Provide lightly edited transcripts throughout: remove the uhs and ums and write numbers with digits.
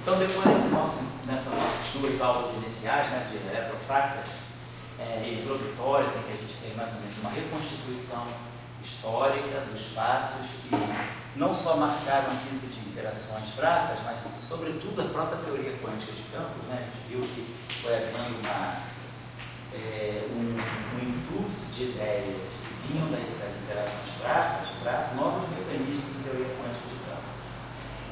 Então, depois nessas nossas duas aulas iniciais, né, de eletrofractas e introdutórias, em que a gente fez mais ou menos uma reconstituição histórica dos fatos que não só marcaram a física de interações fracas, mas, sobretudo, a própria teoria quântica de campos, né? A gente viu que foi havendo um influxo de ideias que vinham das interações fracas para novos mecanismos de teoria quântica de campos.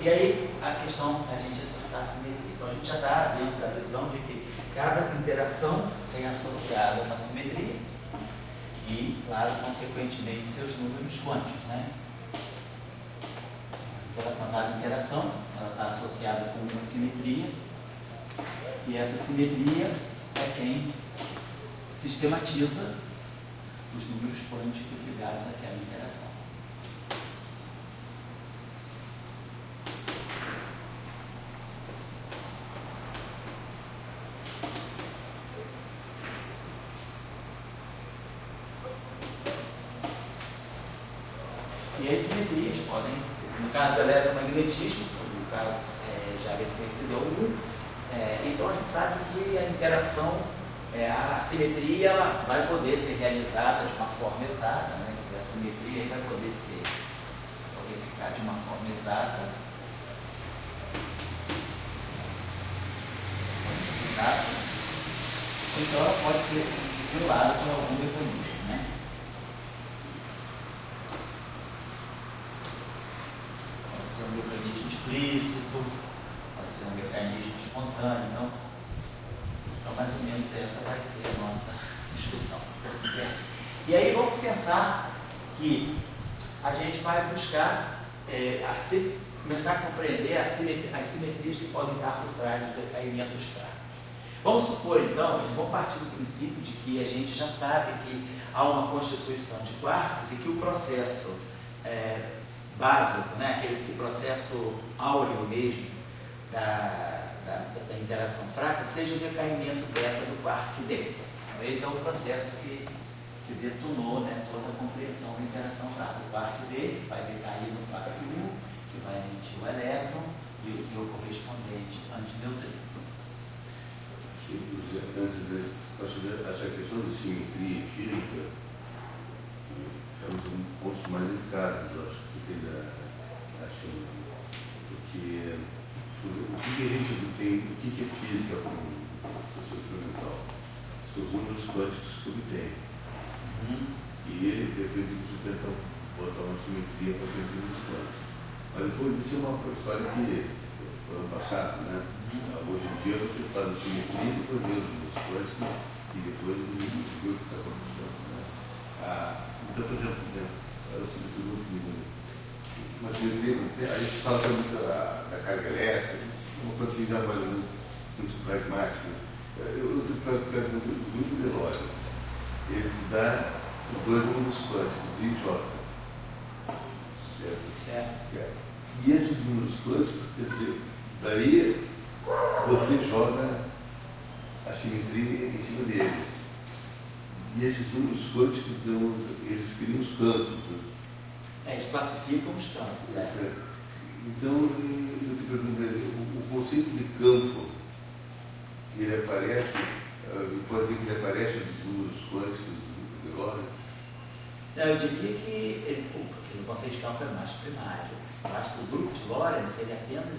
E aí, a questão é a gente acertar a simetria. Então, a gente já está dentro da visão de que cada interação tem associada uma simetria e, claro, consequentemente, seus números quânticos, né? Cada interação ela está associada com uma simetria e essa simetria é quem sistematiza os números quânticos ligados àquela interação. E as simetrias podem, no caso do eletromagnetismo, no caso já bem conhecido, então a gente sabe que a interação, a simetria, ela vai poder ser realizada de uma forma exata, né? A simetria vai poder ficar de uma forma exata, então ela pode ser violada por algum mecanismo, né? Pode ser um mecanismo explícito, pode ser um mecanismo espontâneo, então mais ou menos essa vai ser a nossa discussão. E aí vamos pensar que a gente vai buscar começar a compreender as simetrias que podem estar por trás dos decaimentos fracos. Vamos supor, então, vamos partir do princípio de que a gente já sabe que há uma constituição de quarks e que o processo básico, né, o processo áureo mesmo da interação fraca, seja o decaimento beta do quark D. Então, esse é o processo que detonou, né, toda a compreensão da interação fraca. O quark D vai decair no quark U, que vai emitir o elétron e o seu correspondente antineutrino. Essa questão de simetria física é um dos pontos mais delicados, eu acho, porque o que a gente tem, o que é física para o professor experimental? São os números quânticos que obtém. E ele depende de você tentar botar uma simetria para aqueles números quânticos. Mas depois isso é uma história que foi ano passado, né? Hoje em dia você faz a simetria, depois vê os números quânticos e depois vê o que está acontecendo, né? Então, por exemplo, mas a gente fala muito da carga elétrica, uma coisa que já vai muito pragmática. Eu pego muito de Lorentz. Ele te dá os dois números quânticos, I e J. Certo? E esses números quânticos, quer dizer, daí você joga a simetria em cima dele. E esses números quânticos, eles criam os campos. Eles classificam os campos. Então, eu te pergunto, o conceito de campo, ele aparece, pode dizer que ele aparece nos números quânticos de Lorentz? Não, eu diria que o conceito de campo é mais primário. Eu acho que o grupo de Lorentz,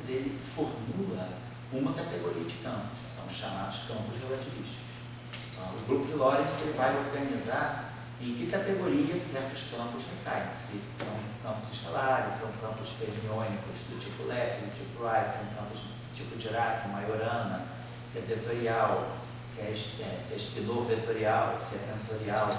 ele formula uma categoria de campos, que são os chamados campos relativísticos. Então, o grupo de Lorentz ele vai organizar em que categoria certos campos recaem. Se são campos estelares, são campos fermiônicos do tipo Left, do tipo Right, são campos do tipo Dirac, Majorana, se é vetorial, se é espinor-vetorial, se é tensorial.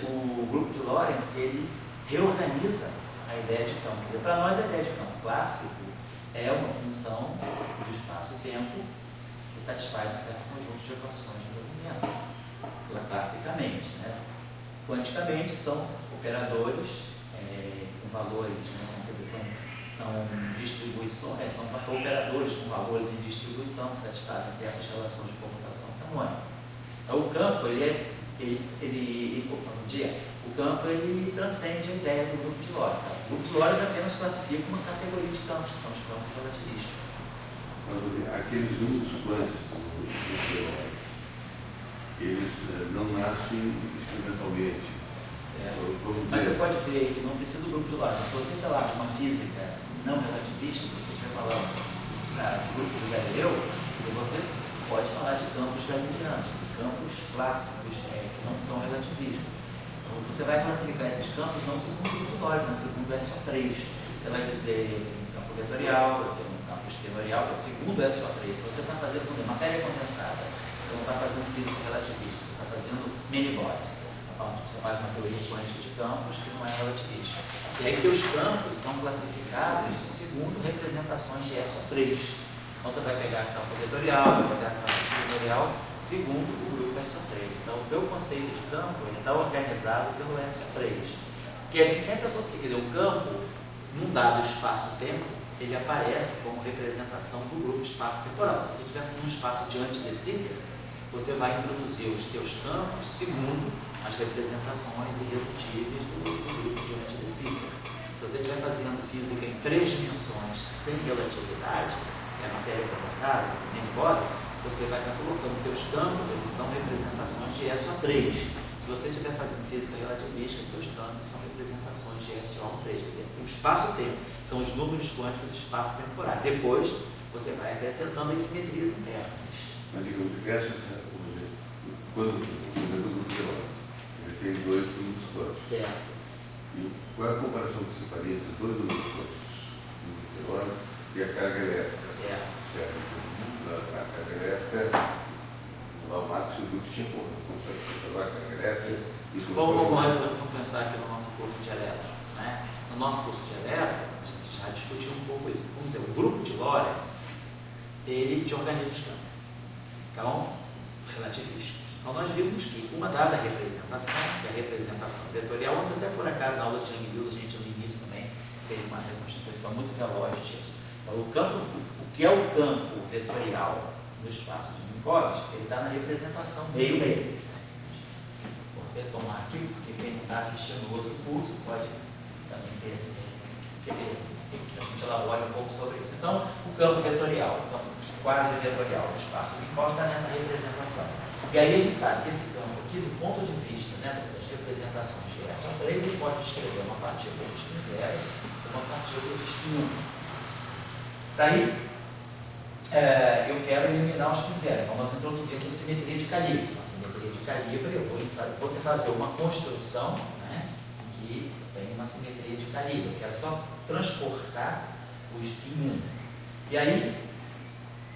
O grupo de Lorentz, ele reorganiza a ideia de campo. Para nós, a ideia de campo clássico é uma função do espaço-tempo que satisfaz um certo conjunto de equações de movimento, classicamente, né? Quanticamente são operadores com valores, né? Quer dizer, são distribuições, são operadores com valores em distribuição que satisfazem certas relações de comutação harmônica. Então, o campo, o campo transcende a ideia do grupo de Lorentz. O grupo de Lorentz apenas classifica uma categoria de campos, que são os campos relativísticos. aqueles números quânticos dos teóricos, eles não nascem experimentalmente. Mas você pode ver que não precisa do grupo de lógica. Se você falar de uma física não relativista, se você estiver falando do grupo de Galileu, você pode falar de campos galileanos, de campos clássicos que não são relativistas. Então, você vai classificar esses campos não segundo o grupo de lógica, mas segundo o SO3. Você vai dizer um campo vetorial, um campo exteriorial, segundo o SO3. Se você está fazendo matéria condensada, você não está fazendo física relativista, você está fazendo mini-bot. Você faz uma teoria quântica de campos que não é relativista. E aí que os campos são classificados segundo representações de SO3. Então você vai pegar campo vetorial, vai pegar campo exteriorial, segundo o grupo SO3. Então o teu conceito de campo está organizado pelo SO3. Que a gente sempre associa o campo, num dado espaço-tempo, ele aparece como representação do grupo espaço-temporal. Se você tiver um espaço diante de si, você vai introduzir os teus campos segundo as representações irredutíveis do grupo diante de si. Se você estiver fazendo física em 3 dimensões sem relatividade, que é a matéria condensada, você vai estar colocando teus campos, eles são representações de SO3. Se você estiver fazendo física relativista, teus campos são representações de SO3. Quer dizer, o espaço-tempo são os números quânticos espaço-temporais. Depois, você vai acrescentando as simetrias internas. Mas quando o grupo teórico tem 2 números quânticos. Certo. E qual é a comparação que você faria entre os 2 números quânticos, o número teórico e a carga elétrica? Certo. A carga elétrica, lá o Marcos e o Duque tinham como a carga elétrica. Vamos pensar aqui no nosso curso de elétrica. Né? No nosso curso de elétrica, a gente já discutiu um pouco isso. Vamos dizer, o grupo de Lorentz, ele te organiza os campos. Então, relativista. Então, nós vimos que uma dada representação, que é a representação vetorial, ontem até por acaso na aula de Young-Bill, a gente no início também fez uma reconstituição muito veloz disso. Então, o que é o campo vetorial no espaço de Minkowski, ele está na representação meio-meio. Vou retomar aqui, porque quem não está assistindo outro curso pode também ter esse querer. A gente elabora um pouco sobre isso. Então, o campo vetorial, o campo quadro vetorial do espaço de Minkowski está nessa representação. E aí a gente sabe que esse campo aqui, do ponto de vista das representações de SO3, ele pode descrever uma partícula de spin 0 e uma partícula de spin 1. Daí, eu quero eliminar o spin 0. Então, nós introduzimos a simetria de calibre. A simetria de calibre, eu vou fazer uma construção, né, que tem uma simetria de calibre. Eu quero só transportar o spin 1. E aí,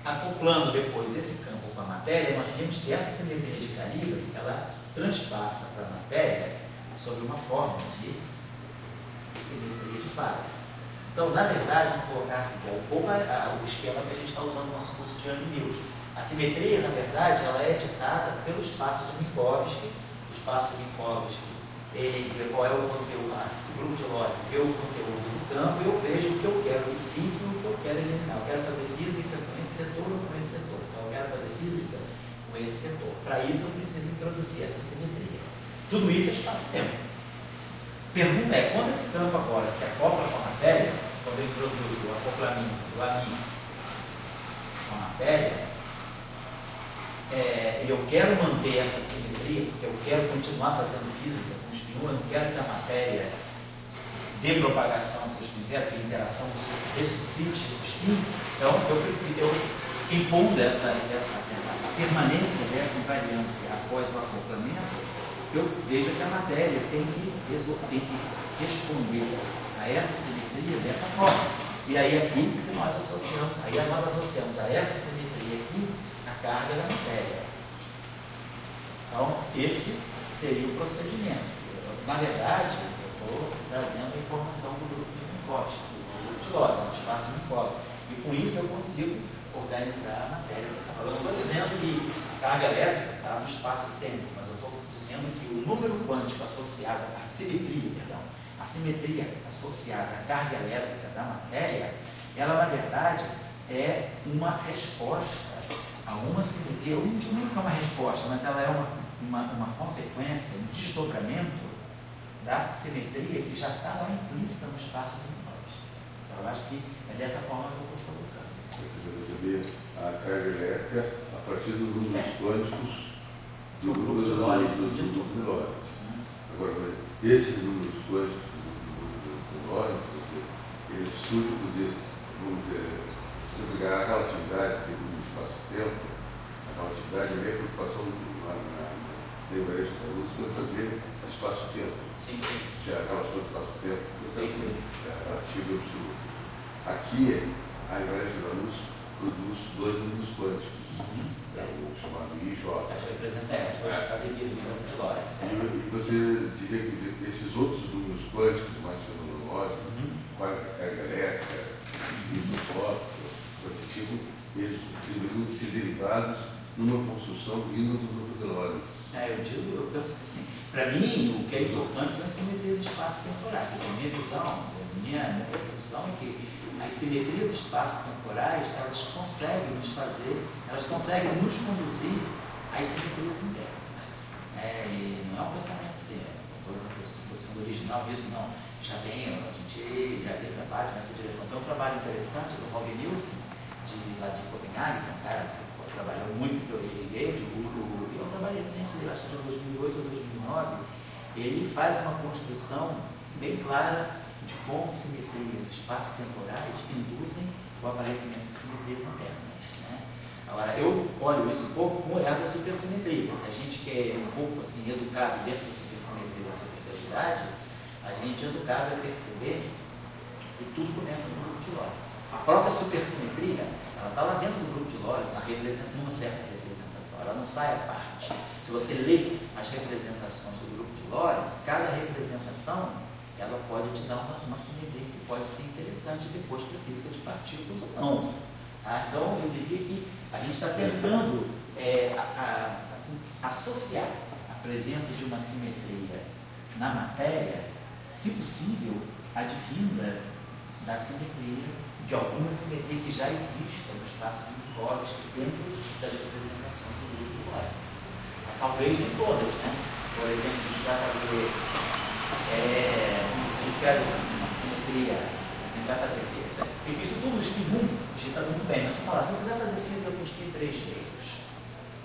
acoplando depois esse campo com a matéria, nós vimos que essa simetria de calibre, ela transpassa para a matéria sob uma forma de simetria de fase. Então, na verdade, vamos colocar assim, que é um pouco o esquema que a gente está usando no nosso curso de Young-Bill. A simetria, na verdade, ela é ditada pelo espaço de Minkowski. O espaço de Minkowski, ele vê qual é o conteúdo, o grupo de Lorentz vê o conteúdo do campo, e eu vejo o que eu quero do fim e o que eu quero eliminar. Eu quero fazer física com esse setor ou com esse setor. Então, eu quero fazer física com esse setor. Para isso, eu preciso introduzir essa simetria. Tudo isso é espaço-tempo. Pergunta é, quando esse campo agora se acopla com a matéria, quando eu introduzo o acoplamento do amigo com a matéria, eu quero manter essa simetria, porque eu quero continuar fazendo física com o spin 1, eu não quero que a matéria dê propagação para o spin 0, que a interação ressuscite esse spin. Então, eu impondo essa permanência dessa invariância após o acoplamento, eu vejo que a matéria tem que responder a essa simetria dessa forma. E aí aqui nós associamos a essa simetria aqui a carga da matéria. Então, esse seria o procedimento. Na verdade, eu estou trazendo a informação do grupo de Minkowski, do grupo de Lorentz, do espaço de Minkowski. E com isso eu consigo organizar a matéria dessa forma. Eu não estou dizendo que a carga elétrica está no espaço-tempo, mas eu estou dizendo que o número quântico associado à simetria, a simetria associada à carga elétrica da matéria, ela na verdade é uma resposta a uma simetria, não é uma resposta, mas ela é uma consequência, um desdobramento da simetria que já está lá implícita no espaço de Minkowski. Então eu acho que é dessa forma que eu vou colocando. Você receber a carga elétrica a partir dos números quânticos do grupo de Lorentz. Agora, esses números quânticos do Lorentz, eles surgem, por exemplo, se você pegar a relatividade que é no espaço-tempo, a relatividade é a minha preocupação na invariância da luz, tem que fazer espaço-tempo. Sim, sim. Que é a relação do espaço-tempo, Sim. é relativa absoluta. Aqui, a invariância da luz produz dois números quânticos, o chamado I e J. As representantes, as equipes de Lorentz. E você diria que esses outros números quânticos mais fenomenológicos, carga elétrica, isotrópica, eles deveriam ser derivados numa construção vinda do grupo de Lorentz. Eu penso que sim. Para mim, o que é importante são as simetrias espaço-temporais. Minha visão, minha percepção é que as simetrias espaço-temporais, elas conseguem nos conduzir às simetrias internas. E não é um pensamento assim, por exemplo, a situação original disso, não. A gente já tem trabalho nessa direção. Tem um trabalho interessante do Rob Nielsen, lá de Copenhague, que é um cara que trabalhou muito com teoria de Gauge, e é um trabalho recente dele, acho que de 2008 ou 2009, ele faz uma construção bem clara de como simetrias espaço-temporais induzem o aparecimento de simetrias internas. Agora, eu olho isso um pouco com o olhar da supersimetria. Se a gente quer um pouco assim, educado dentro da supersimetria e da superficialidade, a gente é educado a perceber que tudo começa no grupo de Lorentz. A própria supersimetria, ela está lá dentro do grupo de Lorentz, numa certa representação, ela não sai à parte. Se você lê as representações do grupo de Lorentz, cada representação ela pode te dar uma simetria que pode ser interessante depois para a física de partículas ou não. Então, eu diria que a gente está tentando assim, associar a presença de uma simetria na matéria, se possível, advinda da simetria, de alguma simetria que já exista no espaço de Minkowski dentro das representações do grupo de Lorentz. Talvez nem todas, né? Por exemplo, a gente vai fazer, se a gente quer uma simetria, a gente vai fazer física. Isso tudo, o spin 1, está muito bem, mas se falar, se eu quiser fazer física com spin 3 meios,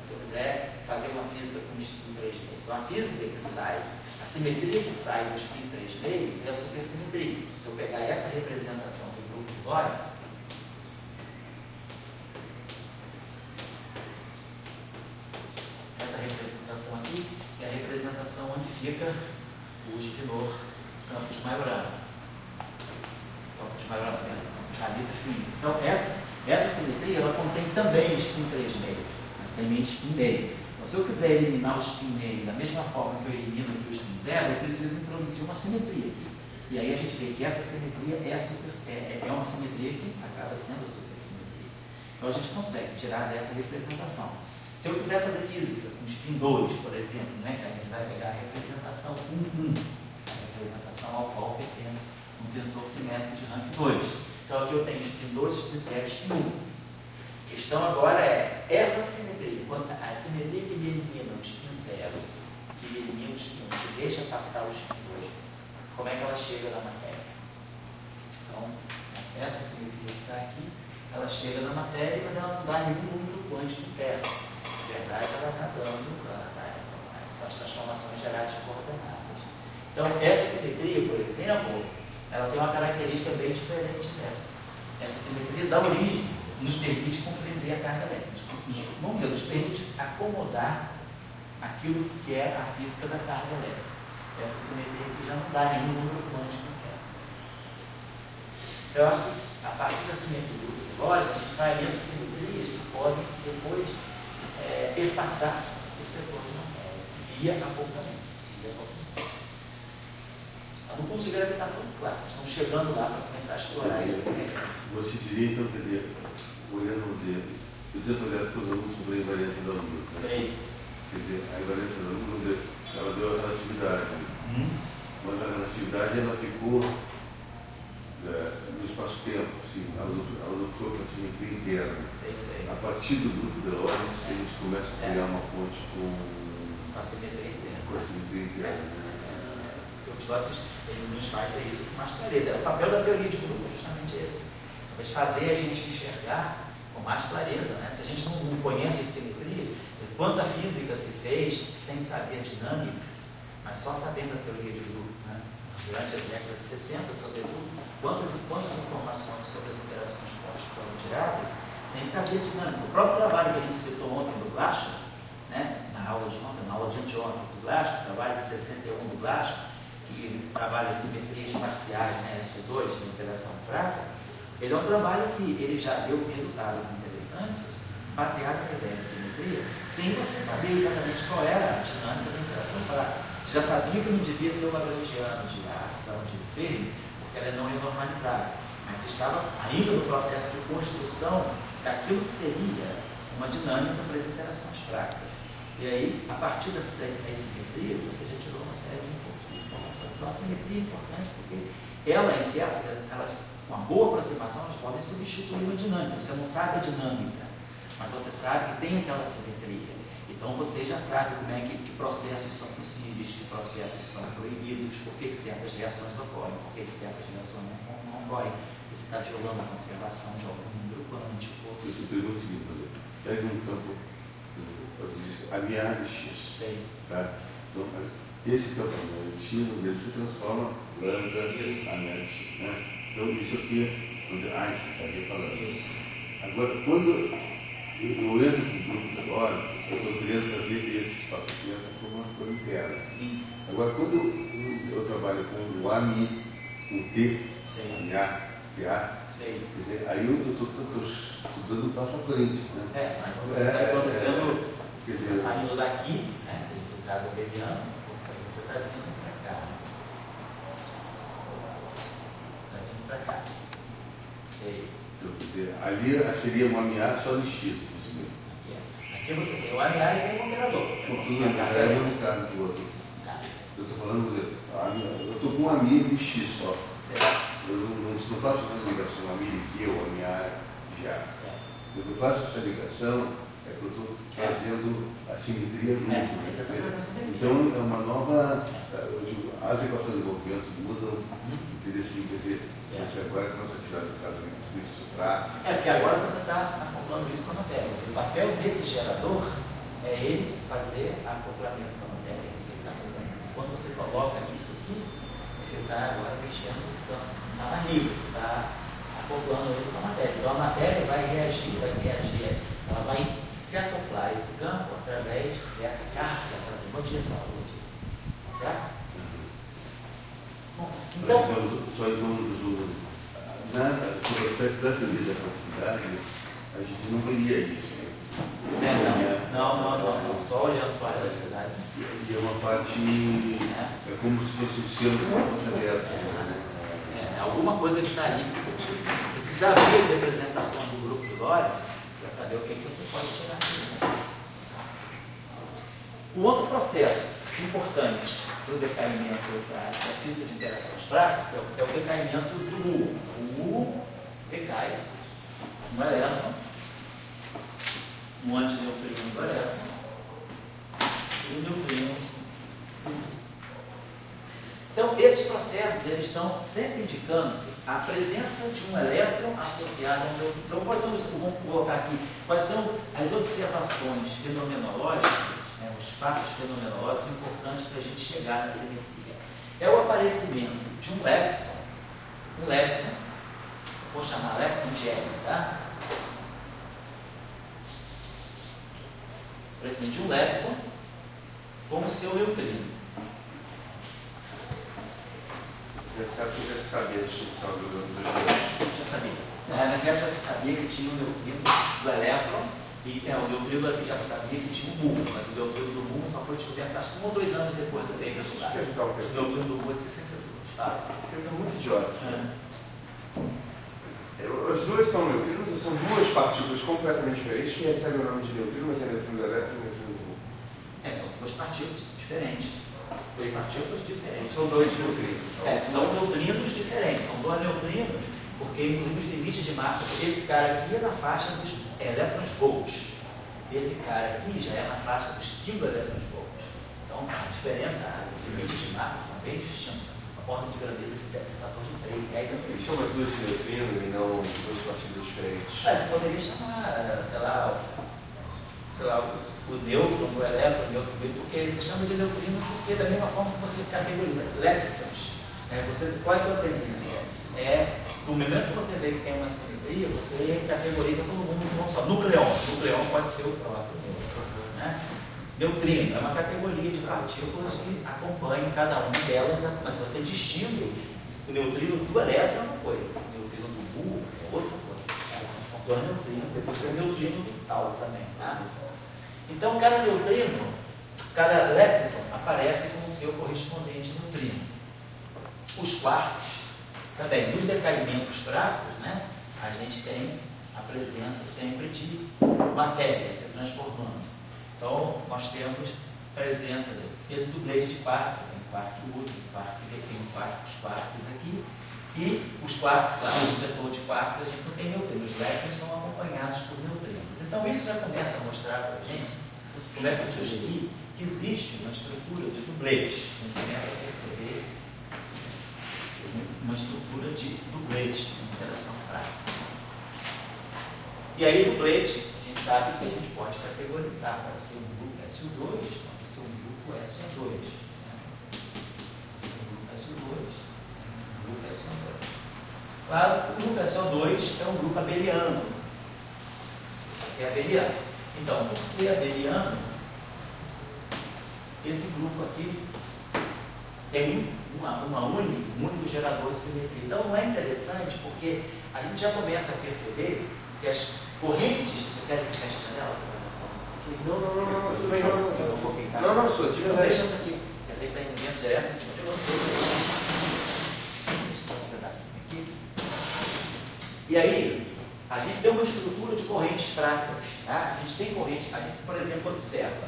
se eu quiser fazer uma física com spin 3 meios, então a física que sai, a simetria que sai do spin 3 meios é a supersimetria. Se eu pegar essa representação do grupo de Lorentz, essa representação aqui é a representação onde fica o spinor campo de Majorana. Campo de Majorana, campo de Rabita Schwinn. Então, essa simetria, ela contém também o spin 3 meios, mas também spin meio. Então, se eu quiser eliminar o spin meio da mesma forma que eu elimino aqui o spin zero, eu preciso introduzir uma simetria aqui. E aí a gente vê que essa simetria é uma simetria que acaba sendo a supersimetria. Então, a gente consegue tirar dessa representação. Se eu quiser fazer física com spin 2, por exemplo, a gente vai pegar a representação 1, a representação ao qual pertence um tensor simétrico de rank 2. Então aqui eu tenho spin 2, spin 0, spin 1. A questão agora é essa simetria, a simetria que me elimina o spin 0, que me elimina o spin 1, que deixa passar o spin 2, como é que ela chega na matéria? Então, essa simetria que está aqui, ela chega na matéria, mas ela não dá nenhum número quântico interno. Na verdade, ela está dando essas transformações gerais de coordenadas. Então, essa simetria, por exemplo, ela tem uma característica bem diferente dessa. Essa simetria da origem nos permite compreender a carga elétrica, nos permite acomodar aquilo que é a física da carga elétrica. Essa simetria aqui já não dá nenhum número quântico interno. Então, eu acho que a partir da simetria lógica, a gente vai vendo simetrias que podem depois perpassar o setor de matéria via acoplamento. No curso de gravitação, claro, estamos chegando lá para começar a explorar isso. Você diria, então, quer dizer, olhando o dedo, eu tento olhar todo mundo sobre a invariância da luz. Sei. Quer dizer, a invariância da luz, ela deu a relatividade. Mas a relatividade, ela ficou no espaço-tempo, assim, ela não foi para a simetria interna. Sei. A partir do grupo de Lorentz, a gente começa a criar uma ponte com a simetria interna. Com a simetria interna. Ele nos faz ver isso com mais clareza. O papel da teoria de grupo é justamente esse. Talvez fazer a gente enxergar com mais clareza. Né? Se a não conhecem simetria, quanta física se fez sem saber dinâmica, mas só sabendo a teoria de grupo, né? Durante a década de 60, sobretudo, quantas informações sobre as interações fortes foram tiradas sem saber dinâmica. O próprio trabalho que a gente citou ontem do Glasgow, né? na aula de anteontem do Glasgow, o trabalho de 61 do Glasgow, que trabalha simetrias parciais, né? S2, de interação fraca, ele é um trabalho que ele já deu resultados interessantes, baseado na ideia de simetria, sem você saber exatamente qual era a dinâmica da interação fraca. Você já sabia que não devia ser uma Lagrangiana de ação de Fermi, porque ela não é normalizada, mas você estava ainda no processo de construção daquilo que seria uma dinâmica para as interações fracas. E aí, a partir da simetria, você já tirou uma série de informações. Então, a simetria é importante porque ela, em certos, com uma boa aproximação, elas podem substituir uma dinâmica. Você não sabe a dinâmica, mas você sabe que tem aquela simetria. Então, você já sabe como é que processos são possíveis, que processos são proibidos, por que certas reações ocorrem, por que certas reações não ocorrem, porque você está violando a conservação de algum número quântico. Eu pergunto o seguinte, pega um campo aliado X, tá? Então, esse campo aliado X, ele se transforma lambda aliado X, né? Então, isso aqui, onde Einstein estaria falando. Isso. Agora, quando eu entro no grupo agora, eu estou querendo fazer esse espaço-tempo como uma coisa interna. Sim. Agora, quando eu trabalho com o AMI, com o T, AMA, TA, quer dizer, aí eu estou dando um passo à frente. Né? Mas quando você está acontecendo, está saindo daqui, né? Seja no caso abeliano, aí você está vindo para cá. Está vindo para cá. Então, quer dizer, ali seria um AMA só de X. Aqui você tem o AMA e tem o operador. É um caso do outro. Eu estou falando, eu estou com um AMI de X só. Eu não faço essa ligação AMI de Q ou AMI já. Quando eu faço essa ligação, é que eu estou fazendo a simetria junto. Então, é uma nova. Eu digo, as equações de movimento mudam. Quer dizer, você agora começa a tirar do caso isso traz. Porque agora você está acoplando isso com a matéria. O papel desse gerador é ele fazer acoplamento com a matéria. É isso que ele está fazendo. Quando você coloca isso aqui, você está agora mexendo nesse campo. Está na livre, você está acoplando ele com a matéria. Então a matéria vai reagir, ela vai se acoplar a esse campo através dessa carga, através de uma direção à luz. Certo? Bom, então. Só sobre o aspecto da teoria da profundidade, a gente não veria isso. Não. Só olhando só a relatividade. E é uma parte. É como se fosse o selo de uma dessa. Alguma coisa que está ali. Você já viu as representações do grupo do Lorentz para saber o que você pode tirar aqui. O outro processo importante para o decaimento da física de interações fracas é o decaimento do U. O U decai um elétron, um antineutrino do elétron e um neutrino. Então, esses processos eles estão sempre indicando a presença de um elétron associado a um neutrino. Então, vamos colocar aqui, quais são as observações fenomenológicas, os fatos fenomenológicos importantes para a gente chegar na simetria. É o aparecimento de um lepton, vou chamar lepton de L, tá? O aparecimento de um lepton como seu neutrino. Nessa época já se sabia a distinção dos dois. Já sabia. Nessa época já se sabia que tinha um neutrino do elétron. E o neutrino aqui já sabia que tinha um muon, mas o neutrino do muon só foi descoberto acho que 1 ou 2 anos depois do tempo estudado. O neutrino do muon é de 62. Pergunta muito idiota. As duas são neutrinos, ou são duas partículas completamente diferentes que recebem o nome de neutrino, mas é neutrino do elétron e neutrino do muon. São duas partículas diferentes. Duas partículas diferentes. São dois neutrinos. São neutrinos diferentes. São dois neutrinos, porque incluímos limites de massa. Esse cara aqui é na faixa dos elétrons volts. Esse cara aqui já é na faixa dos quiloelétrons volts. Então, a diferença, os limites de massa são bem distintos. A ordem de grandeza de fator de 3, 10 a 3. Chama as duas de neutrino e não duas partículas diferentes. Você poderia chamar, sei lá, nêutron, do elétron, porque se chama de neutrino porque da mesma forma que você categoriza elétrons, qual é a tua tendência? No momento que você vê que tem uma simetria, você categoriza todo mundo como só. Nucleon pode ser o próprio nêutron, né? Neutrino é uma categoria de partículas que acompanham cada uma delas, mas você distingue o neutrino do elétron é uma coisa, o neutrino do muon é outra coisa. São dois neutrinos, depois tem o neutrino do tal também. Tá? Então, cada neutrino, cada lepton aparece com o seu correspondente neutrino. Os quarks, também, nos decaimentos fracos, né, a gente tem a presença sempre de matéria se transformando. Então, nós temos presença desse dublete de quark, tem quark único, tem os quarks aqui, e os quarks, claro, no setor de quarks a gente não tem neutrinos, os leptons são acompanhados por neutrinos. Então, isso já começa a mostrar para a gente, começa a sugerir que existe uma estrutura de dublete. A gente começa a perceber uma estrutura de dublete, uma interação fraca. E aí, dublete, a gente sabe que a gente pode categorizar, pode ser um grupo SO2, pode ser um grupo SO2. Um grupo SO2, um grupo SO2. Claro, o grupo SO2 é um grupo abeliano. É abeliano. Então, por ser abeliano, esse grupo aqui tem um único gerador de simetria. Então, não é interessante porque a gente já começa a perceber que as correntes... Você quer que feche a janela? Não, tudo bem, não, sou, então, deixa essa aqui. Essa aí está indo dentro direto em cima de você. Deixa só esse pedacinho aqui. E aí, a gente tem uma estrutura de correntes fracas. Tá? A gente tem corrente, a gente, por exemplo, observa.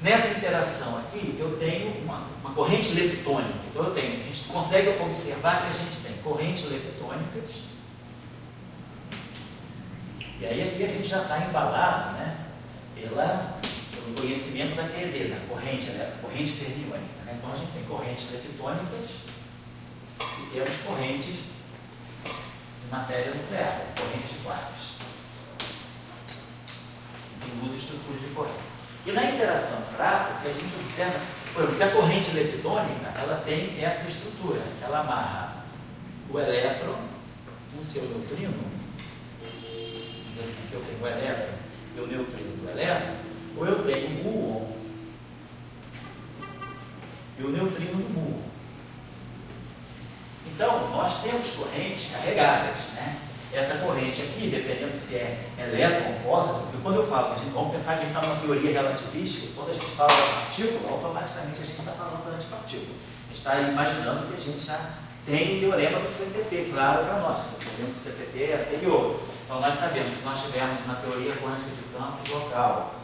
Nessa interação aqui, eu tenho uma corrente leptônica. Então, a gente consegue observar que a gente tem correntes leptônicas. E aí, aqui a gente já está embalado, né, pelo conhecimento da QED, da corrente fermiônica. Né? Então, a gente tem correntes leptônicas e temos correntes de matéria nuclear, correntes de quarks. Tem duas estruturas de corrente. E na interação fraca, o que a gente observa, por exemplo, que a corrente leptônica, ela tem essa estrutura. Ela amarra o elétron no seu neutrino. Vamos dizer assim, que eu tenho o elétron e o neutrino do elétron, ou eu tenho o muon e o neutrino do muon. Então, nós temos correntes carregadas, né? Essa corrente aqui, dependendo se é elétron ou pósitron, porque quando eu falo, vamos pensar que a gente está numa teoria relativística, quando a gente fala da partícula, automaticamente a gente está falando da antipartícula. A gente está imaginando que a gente já tem o teorema do CPT, claro para nós. O teorema do CPT é anterior. Então, nós sabemos que nós tivemos uma teoria quântica de campo local,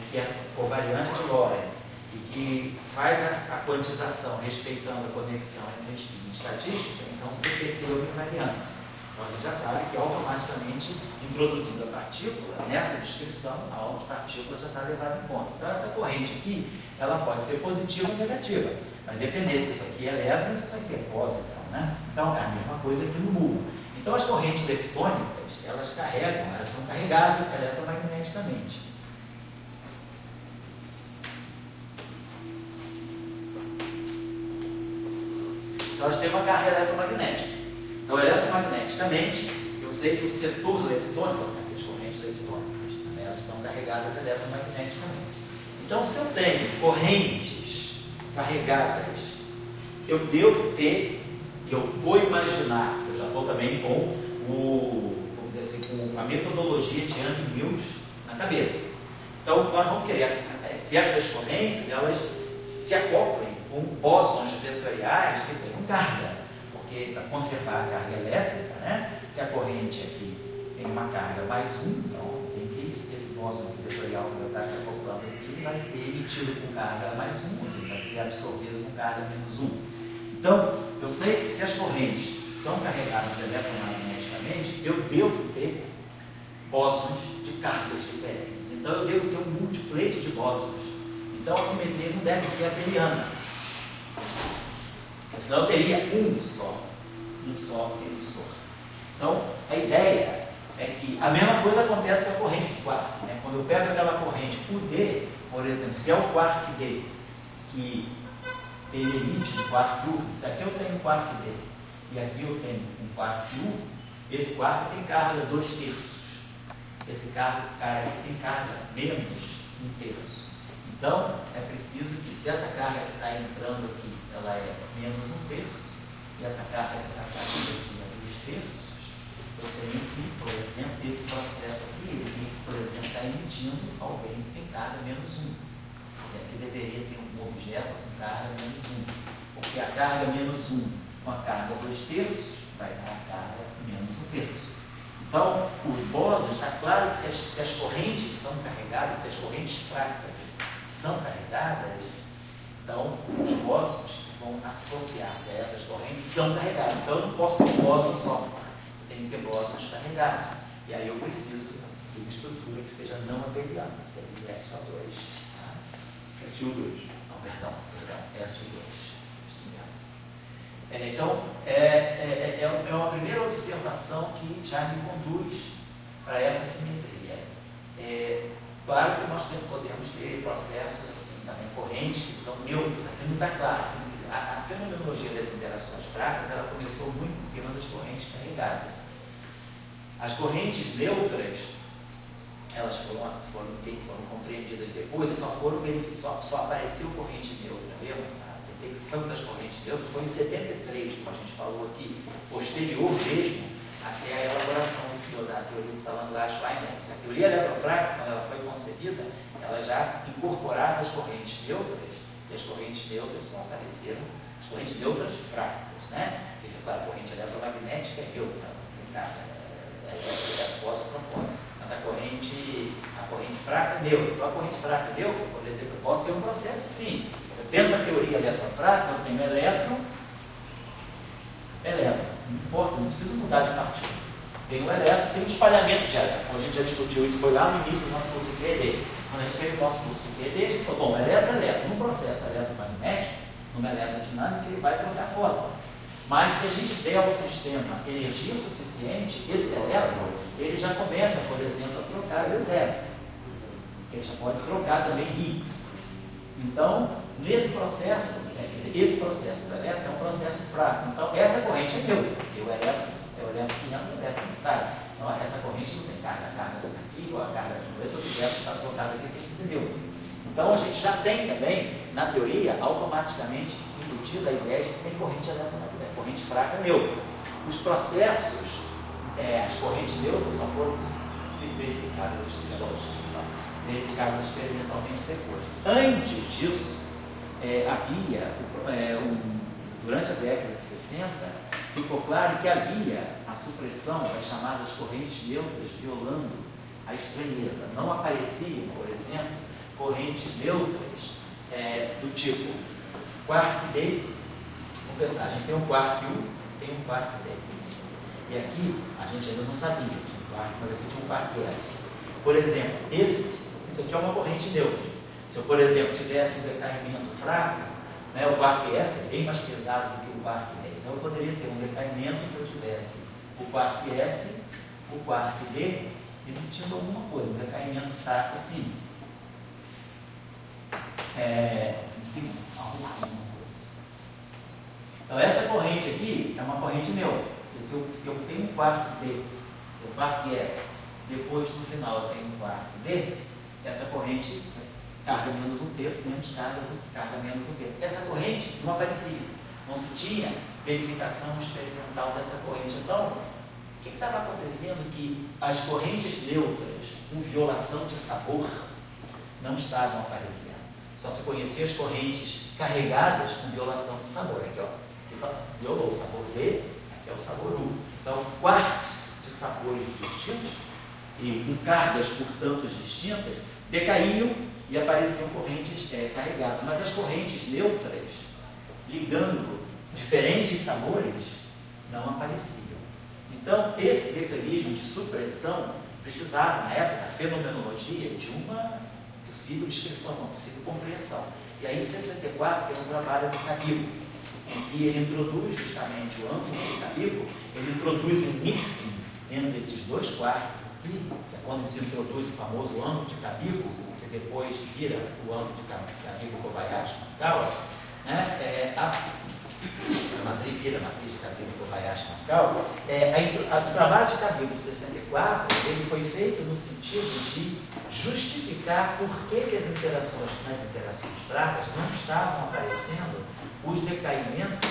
que é covariante de Lorentz, e que faz a quantização respeitando a conexão entre espinho e estatística. Então, CPT é uma invariância. Então, a gente já sabe que automaticamente, introduzindo a partícula, nessa descrição, a autopartícula já está levada em conta. Então, essa corrente aqui, ela pode ser positiva ou negativa. Vai depender se isso aqui é elétron ou se isso aqui é pósitron, né? Então, é a mesma coisa aqui no muon. Então, as correntes leptônicas, elas carregam, elas são carregadas eletromagneticamente. Então, elas têm uma carga eletromagnética. Então, eletromagneticamente, eu sei que o setor leptônico, as correntes leptônicas, né, elas estão carregadas eletromagneticamente. Então, se eu tenho correntes carregadas, eu devo ter, eu vou imaginar, eu já estou também com vamos dizer assim, com a metodologia de Young e Mills na cabeça. Então, nós vamos querer que essas correntes, elas se acoplem com bósons vetoriais que tenham carga, porque para conservar a carga elétrica, né, se a corrente aqui tem uma carga mais 1, então tem que esse bóson vetorial que vai estar se acoplando aqui, ele vai ser emitido com carga mais 1, ou seja, vai ser absorvido com carga menos 1. Então, eu sei que se as correntes são carregadas eletromagneticamente, eu devo ter bósons de cargas diferentes. Então, eu devo ter um multiplete de bósons. Então, a simetria não deve ser abeliana. Senão eu teria um só emissor. Então, a ideia é que a mesma coisa acontece com a corrente de quark. Né? Quando eu pego aquela corrente por se é o quark D que ele emite um quark U, se aqui eu tenho um quark D e aqui eu tenho um quark U, esse quark tem carga 2/3. Esse cara aqui tem carga menos 1/3. Então, é preciso que, se essa carga que está entrando aqui, ela é menos 1/3, e essa carga que está saindo aqui é 2/3, eu tenho que, por exemplo, esse processo aqui, ele tem que, por exemplo, estar emitindo alguém que tem carga menos 1. E aqui deveria ter um objeto com carga menos 1. Porque a carga menos 1 com a carga 2/3 vai dar a carga menos 1/3. Então, os bósons, está claro que se as correntes são carregadas, se as correntes fracas são carregadas, então os bósons vão associar-se a essas correntes são carregadas. Então, eu não posso ter um bóson só, eu tenho que ter bósons carregados. E aí eu preciso de uma estrutura que seja não abeliana, seria SO2. Tá? SO2. Não, perdão, SO2. Então, é uma primeira observação que já me conduz para essa simetria. Claro que nós podemos ter processos assim, também correntes que são neutros, aqui não está claro. A fenomenologia das interações fracas, ela começou muito em cima das correntes carregadas. As correntes neutras, elas foram compreendidas depois e só apareceu corrente neutra mesmo. A detecção das correntes neutras foi em 73, como a gente falou aqui, posterior mesmo até a elaboração da teoria de Salant-Schweiner. A teoria eletrofrágica, quando ela foi concebida, ela já incorporava as correntes neutras, e as correntes neutras só apareceram, as correntes neutras fracas, né? Porque, claro, a corrente eletromagnética é neutra, é pós-propósito, mas a corrente fraca é neutra. Então, a corrente fraca é neutra, por exemplo, eu posso ter um processo, sim. Dentro da teoria eletrofrágica, eu tenho elétron, não importa, não preciso mudar de partido. Tem um elétron, tem um espalhamento de elétron. Como a gente já discutiu, isso foi lá no início do nosso curso de QED. Quando a gente fez o nosso curso de QED, a gente falou, bom, elétron. No processo eletromagnético, numa eletrodinâmica, ele vai trocar fóton. Mas se a gente der ao sistema energia suficiente, esse elétron, ele já começa, por exemplo, a trocar Z0. Ele já pode trocar também Higgs. Então, nesse processo, esse processo do elétron é um processo fraco. Então, essa corrente é neutra, porque o elétron que entra e o elétron que sai. Então, essa corrente não tem carga. A carga aqui ou a carga aqui. Esse objeto está colocado aqui, tem que ser neutro. Então, a gente já tem também, na teoria, automaticamente embutida a ideia de que tem corrente eletromagnética, corrente fraca neutra. Os processos, as correntes neutras só foram verificadas experimentalmente depois. Antes disso, havia, durante a década de 60, ficou claro que havia a supressão das chamadas correntes neutras violando a estranheza. Não apareciam, por exemplo, correntes neutras do tipo quark D. Vamos pensar, a gente tem um quark U, tem um quark D. E aqui a gente ainda não sabia, tinha um quark, mas aqui tinha um quark S. Por exemplo, isso aqui é uma corrente neutra. Se eu, por exemplo, tivesse um decaimento fraco, né, o quark S é bem mais pesado do que o quark D. Então eu poderia ter um decaimento que eu tivesse o quark S, o quark D, emitindo alguma coisa, um decaimento fraco assim. Alguma coisa. Então essa corrente aqui é uma corrente neutra. Se eu tenho um quark D, o quark S, depois no final eu tenho um quark D, essa corrente carga menos 1/3, menos carga menos 1/3. Essa corrente não aparecia, não se tinha verificação experimental dessa corrente. Então, o que estava acontecendo? Que as correntes neutras com violação de sabor não estavam aparecendo. Só se conhecia as correntes carregadas com violação de sabor. Aqui, ó, ele fala, violou o sabor D, aqui é o sabor U. Então, quarks de sabores distintos e com cargas, portanto, distintas, decaíam e apareciam correntes carregadas. Mas as correntes neutras, ligando diferentes sabores, não apareciam. Então, esse mecanismo de supressão precisava, na época, da fenomenologia, de uma possível descrição, uma possível compreensão. E aí, em 64, tem um trabalho do Cabibbo, em que ele introduz justamente o âmbito do Cabibbo, ele introduz um mixing entre esses dois quarks aqui, que é quando se introduz o famoso âmbito de Cabibbo, que depois vira o ângulo de Kabib-Kobayashi-Maskawa, né, a matriz vira a matriz de Kabib-Kobayashi-Maskawa, o trabalho de Kabib de 64, ele foi feito no sentido de justificar por que as interações fracas não estavam aparecendo os decaimentos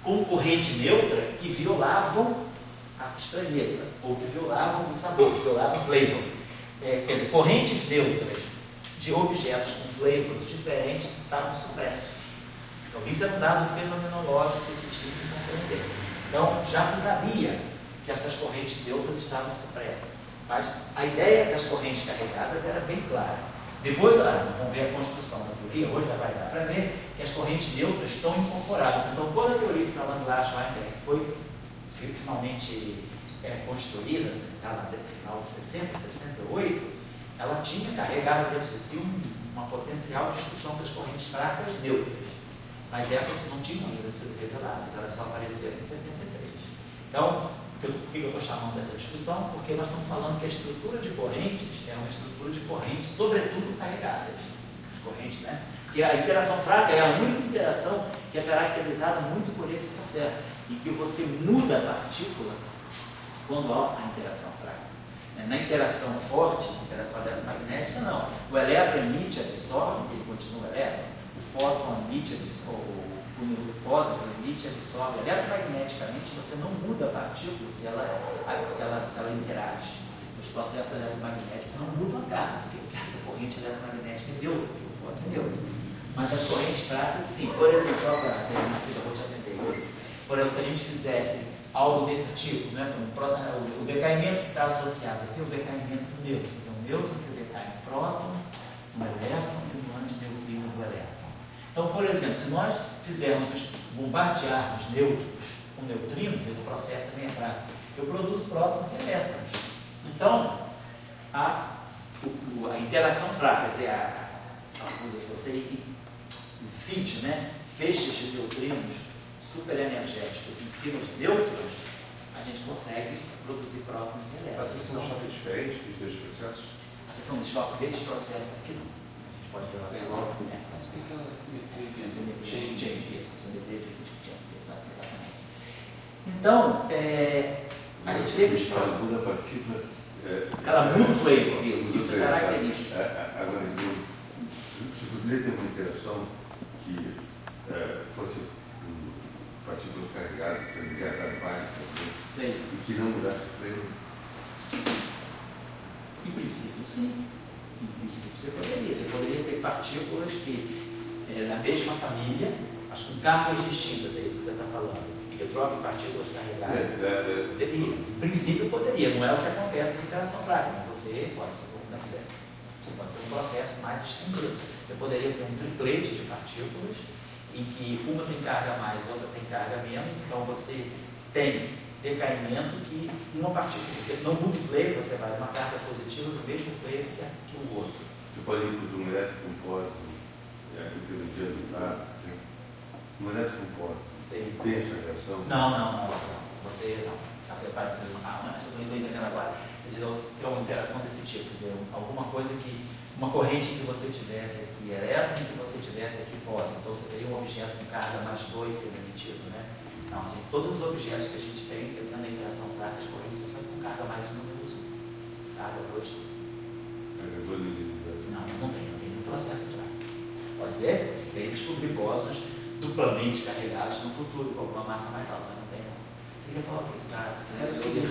com corrente neutra que violavam a estranheza, ou que violavam o sabor, que violavam o flavor. Quer dizer, correntes neutras de objetos com flavors diferentes estavam supressos. Então, isso é um dado fenomenológico que se tinha que compreender. Então, já se sabia que essas correntes neutras estavam supressas. Mas a ideia das correntes carregadas era bem clara. Depois, vamos ver a construção da teoria, hoje vai dar para ver que as correntes neutras estão incorporadas. Então, quando a teoria de Salant-Weinberg foi finalmente construída, no final de 60, 68, ela carregava dentro de si uma potencial discussão das correntes fracas neutras. Mas essas não tinham ainda sido reveladas, elas só apareceram em 73. Então, por que eu estou chamando dessa discussão? Porque nós estamos falando que a estrutura de correntes é uma estrutura de correntes, sobretudo carregadas. As correntes, né? Porque a interação fraca é a única interação que é caracterizada muito por esse processo, em que você muda a partícula quando há a interação fraca. Na interação forte, na interação eletromagnética, não. O elétron emite, absorve, ele continua elétron. O fóton emite, absorve. O positron emite, absorve. Eletromagneticamente, você não muda a partícula se ela interage. Os processos eletromagnéticos não mudam a carga, porque a corrente eletromagnética é neutra, porque o fóton é neutro. Mas as correntes fracas, sim. Por exemplo, só para terminar, eu já vou te atender. Por exemplo, se a gente fizer algo desse tipo, né, o decaimento que está associado aqui é o decaimento do nêutron. Então, o nêutron que decai no próton, no elétron e no antineutrino do elétron. Então, por exemplo, se nós bombardearmos nêutrons com neutrinos, esse processo também é fraco. Eu produzo prótons e elétrons. Então, a interação fraca, quer dizer, se você incide, né, feixes de neutrinos superenergéticos em cima de nêutrons, a gente consegue produzir prótons e elétrons. A seção de choque é diferente dos dois processos? A seção de choque desses processos aqui não. A gente pode relacionar. Explica a simetria. Simetria, isso, simetria de exatamente. Então, a gente vê que os prótons. Ela muda a partícula. Ela muda o flavor, isso é característico. Agora, você poderia ter uma interação que fosse partículas carregadas, e que não mudasse o flavor? Em princípio, sim. Em princípio, você poderia ter partículas que, na mesma família, mas com cargas distintas, é isso que você está falando, e que trocam partículas carregadas. Poderia. Em princípio, poderia. Não é o que acontece na interação fraca, mas você pode, se você quiser. Você pode ter um processo mais estendido. Você poderia ter um triplete de partículas, em que uma tem carga a mais, outra tem carga a menos, então você tem decaimento que uma partícula, se você não muda o flavor, você vai uma carga positiva do mesmo flavor que o outro. Você pode ir para um elétrico composto, intermediário do lado, um elétrico composto, tem essa reação? Não. Você não. Você vai, eu estou entendendo agora. Você diz que é uma interação desse tipo, quer dizer, alguma coisa que, uma corrente que você tivesse aqui elétron, que você tivesse aqui pósitron. Então você teria um objeto com carga mais 2 sendo emitido, né? Não, gente, todos os objetos que a gente tem, tendo a interação fraca, as correntes são sempre com carga mais 1 menos 1. Carga 2. Carga 2 individuais? Não tem nenhum processo de carga. Pode ser, tem que descobrir bósons duplamente carregados no futuro, com alguma massa mais alta, mas não tem não. Você quer falar o que esse cara? Você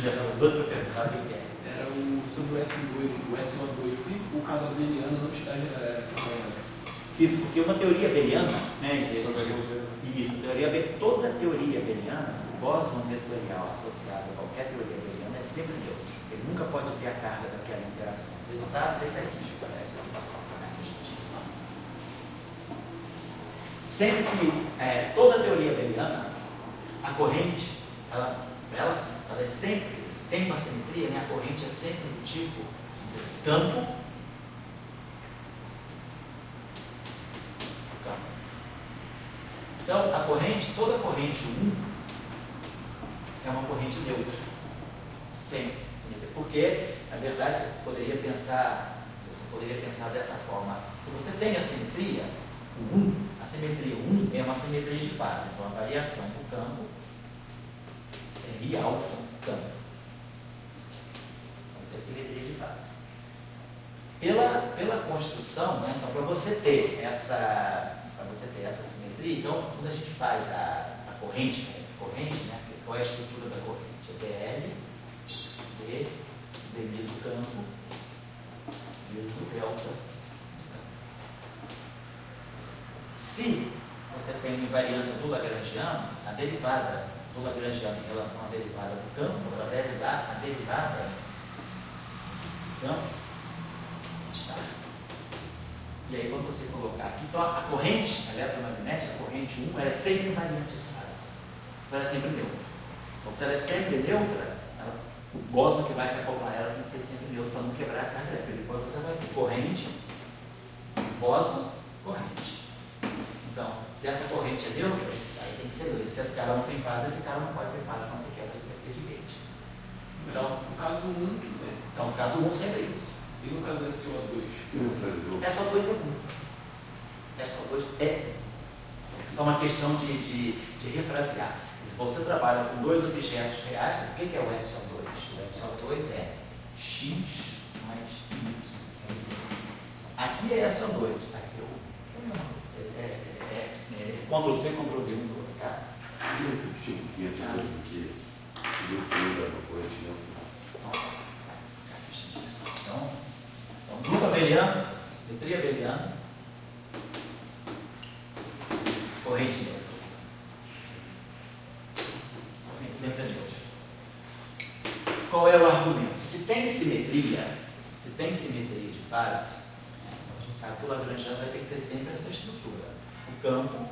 já está doido para perguntar o que é? Era sobre o SO2, por que o caso abeliano não está Isso, porque uma teoria abeliana, né, isso, toda teoria abeliana, o bóson vetorial associado a qualquer teoria abeliana é sempre neutro. Ele nunca pode ter a carga daquela interação. O resultado é estatístico, parece isso. Sempre que toda teoria abeliana, a corrente, ela é sempre, tem uma simetria, né? A corrente é sempre do tipo desse campo. Então, toda corrente 1 é uma corrente neutra. Sempre. Porque, na verdade, você poderia pensar, poderia pensar dessa forma. Se você tem a simetria, o 1, a simetria 1 é uma simetria de fase. Então, a variação do campo é I alfa do campo. Então, isso é simetria de fase. Pela construção, né, então, para você ter essa simetria, então, quando a gente faz a corrente, né, qual é a estrutura da corrente? É DL, D do campo, vezes o delta do campo. Se você tem uma invariância do lagrangiano, a derivada do lagrangiano em relação à derivada do campo, ela deve dar a derivada do campo estático. E aí, quando você colocar aqui, então a corrente eletromagnética, a corrente 1, ela é sempre invariante de fase. Então, ela é sempre neutra. Então, se ela é sempre neutra, o bóson que vai se acoplar a ela tem que ser sempre neutro para não quebrar a carga elétrica. Depois você vai ter corrente, bóson, corrente. Então, se essa corrente é neutra, esse cara tem que ser neutro. Se esse cara não tem fase, esse cara não pode ter fase, senão você quebra a simetria de gate. Então, no caso do 1, tudo bem. Então, cada um sempre é isso. E no caso da CO2? É só 2 é 1. É só 2 é. É só uma questão de refrasear. Se você trabalha com dois objetos reais, o que é o SO2? O SO2 é X mais Y. Aqui é SO2. Aqui é Ctrl+C, Ctrl+V um do outro, tá? Tipo que essa coisa aqui, uma corrente neutra. Então, grupo abeliano, simetria abeliana, corrente neutra. Corrente sempre é neutra. Qual é o argumento? Se tem simetria de fase, a gente sabe que o lagrangiano vai ter que ter sempre essa estrutura. O campo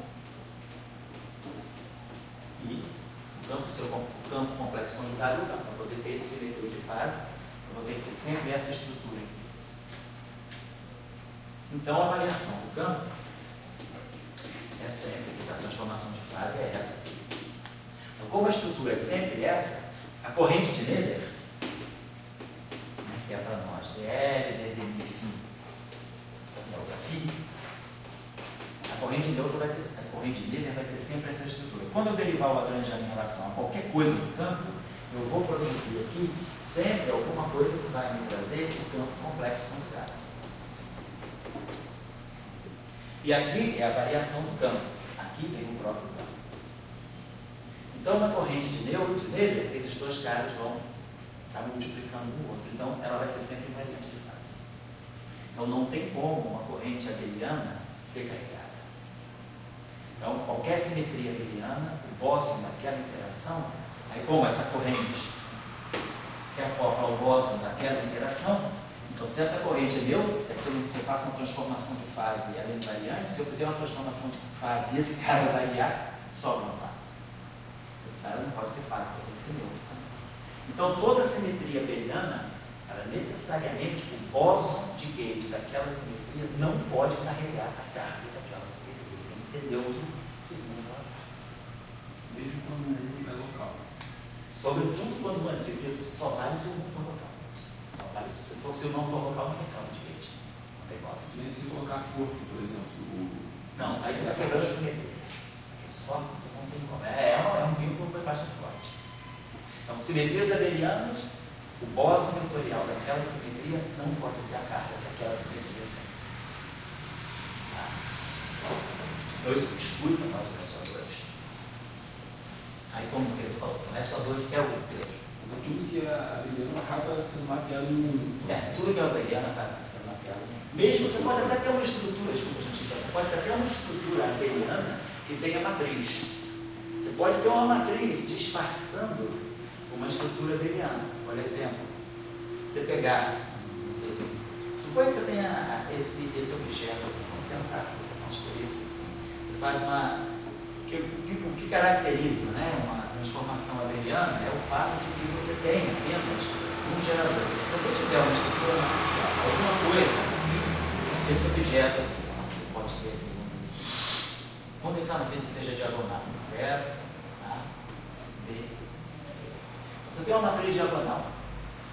e o campo complexo conjugado e o campo. Para poder ter simetria de fase, eu vou ter que ter sempre essa estrutura aqui. Então, a variação do campo é sempre, a transformação de fase é essa aqui. Então, como a estrutura é sempre essa, a corrente de Nether, né, que é para nós, dl, ddmi, delta φ, a corrente de Nether vai ter sempre essa estrutura. Quando eu derivar o lagrangiano em relação a qualquer coisa do campo, eu vou produzir aqui sempre alguma coisa que vai me trazer o campo complexo conjugado. E aqui é a variação do campo. Aqui vem o próprio campo. Então, na corrente de Nether, esses dois caras vão estar multiplicando um outro. Então, ela vai ser sempre invariante de fase. Então, não tem como uma corrente abeliana ser carregada. Então, qualquer simetria abeliana, o bóson daquela interação, aí como essa corrente se acopla ao bóson daquela interação, então se essa corrente é neutra, se você faça uma transformação de fase e ela é invariante, se eu fizer uma transformação de fase e esse cara variar, sobra uma fase. Esse cara não pode ter fase, tem que ser neutro. Então toda simetria abeliana, ela necessariamente, o bóson de gauge daquela simetria não pode carregar a carga daquela simetria, tem que ser neutro segundo ela. Mesmo quando o 1 é local. Sobretudo quando uma simetria só vale se o 1 for local. Só vale se o não for local, não tem campo de gauge. Não tem bóson. Mas se colocar força, por exemplo, Não, aí você está quebrando a simetria. Só que você não tem como. É um vínculo bastante forte. Então, simetrias abelianas, o bóson vetorial daquela simetria não pode ter a carga daquela simetria. Tá? Então, isso exclui para nós o SO2. Aí, como o Pedro falou, o SO2 é o Pedro. então tudo que é abeliano acaba sendo mapeado no mundo. Tudo que é abeliano acaba sendo mapeado. Mesmo você pode até ter uma estrutura, desculpa, gente, você pode até ter uma estrutura abeliana que tenha matriz. Você pode ter uma matriz disfarçando uma estrutura abeliana. Por exemplo, você pegar, não sei se, suponha que você tenha esse objeto aqui, vamos pensar se você construísse assim. Você faz uma. O que caracteriza, né, uma transformação abeliana é o fato de que você tem apenas um gerador. Se você tiver uma estrutura matricial, alguma coisa, esse objeto aqui, pode ter aqui, vamos pensar na física que seja diagonal, 0, A, B, C. Você tem uma matriz diagonal.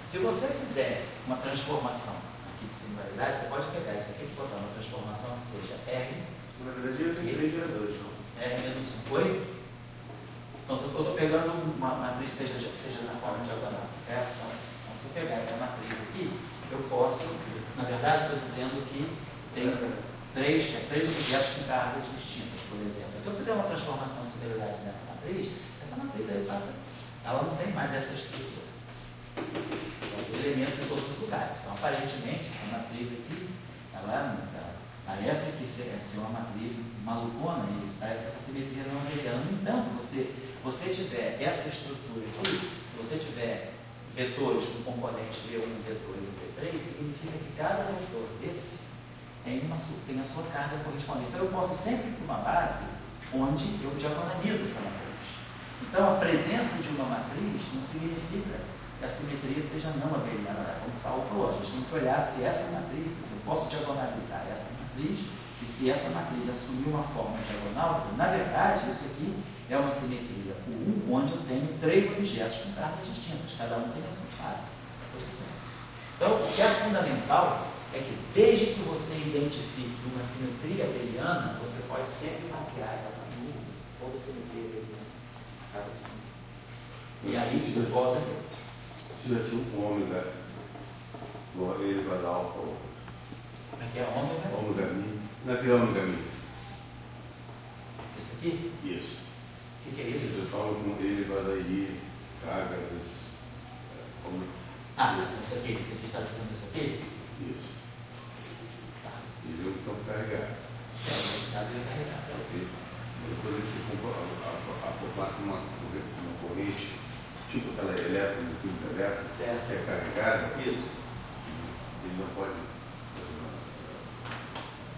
Se você fizer uma transformação, aqui aqui de singularidade, você pode pegar isso aqui e botar uma transformação que seja R. Na verdade, eu tenho 3 geradores, João. R menos 1. Oi? Então, se eu estou pegando uma matriz que seja na forma diagonal, certo? Então, se eu pegar essa matriz aqui, eu posso, na verdade, estou dizendo que tem três objetos com cargas distintas, por exemplo. Se eu fizer uma transformação de singularidade nessa matriz, essa matriz aí ela não tem mais essa estrutura. Elementos em todos os lugares. Então, aparentemente, essa matriz aqui, ela parece que ser uma matriz malucona, e parece que essa simetria não é abeliana. No entanto, você tiver essa estrutura aqui, se você tiver vetores com componentes V1, V2 e V3, significa que cada vetor desse tem a sua carga correspondente. Então, eu posso sempre ter uma base onde eu diagonalizo essa matriz. Então, a presença de uma matriz não significa que a simetria seja não abeliana. Como o Saulo falou, a gente tem que olhar se essa matriz, se eu posso diagonalizar essa matriz, e se essa matriz assumir uma forma diagonal, na verdade, isso aqui é uma simetria U, onde eu tenho 3 objetos com cargas distintas, cada um tem a sua face, a sua posição. Então, o que é fundamental é que, desde que você identifique uma simetria abeliana, você pode sempre mapear ela no toda simetria abeliana. Assim. E aí, o cos é neutro. Se tivesse um ômega, ele vai dar alfa. Como é que é ômega? Ômega mi. Não é que é ômega mi? Isso aqui? Isso. O que é isso? Você fala com ele vai dar I, cargas. Mas isso aqui? Você está dizendo isso aqui? Isso. Tá. Ele é um campo carregado. Nesse caso ele é carregado. Ok? Depois ele se acoplar com uma corrente, tipo aquela elétrica, no tubo elétrico, Certo. que é carregada, Isso. ele não pode.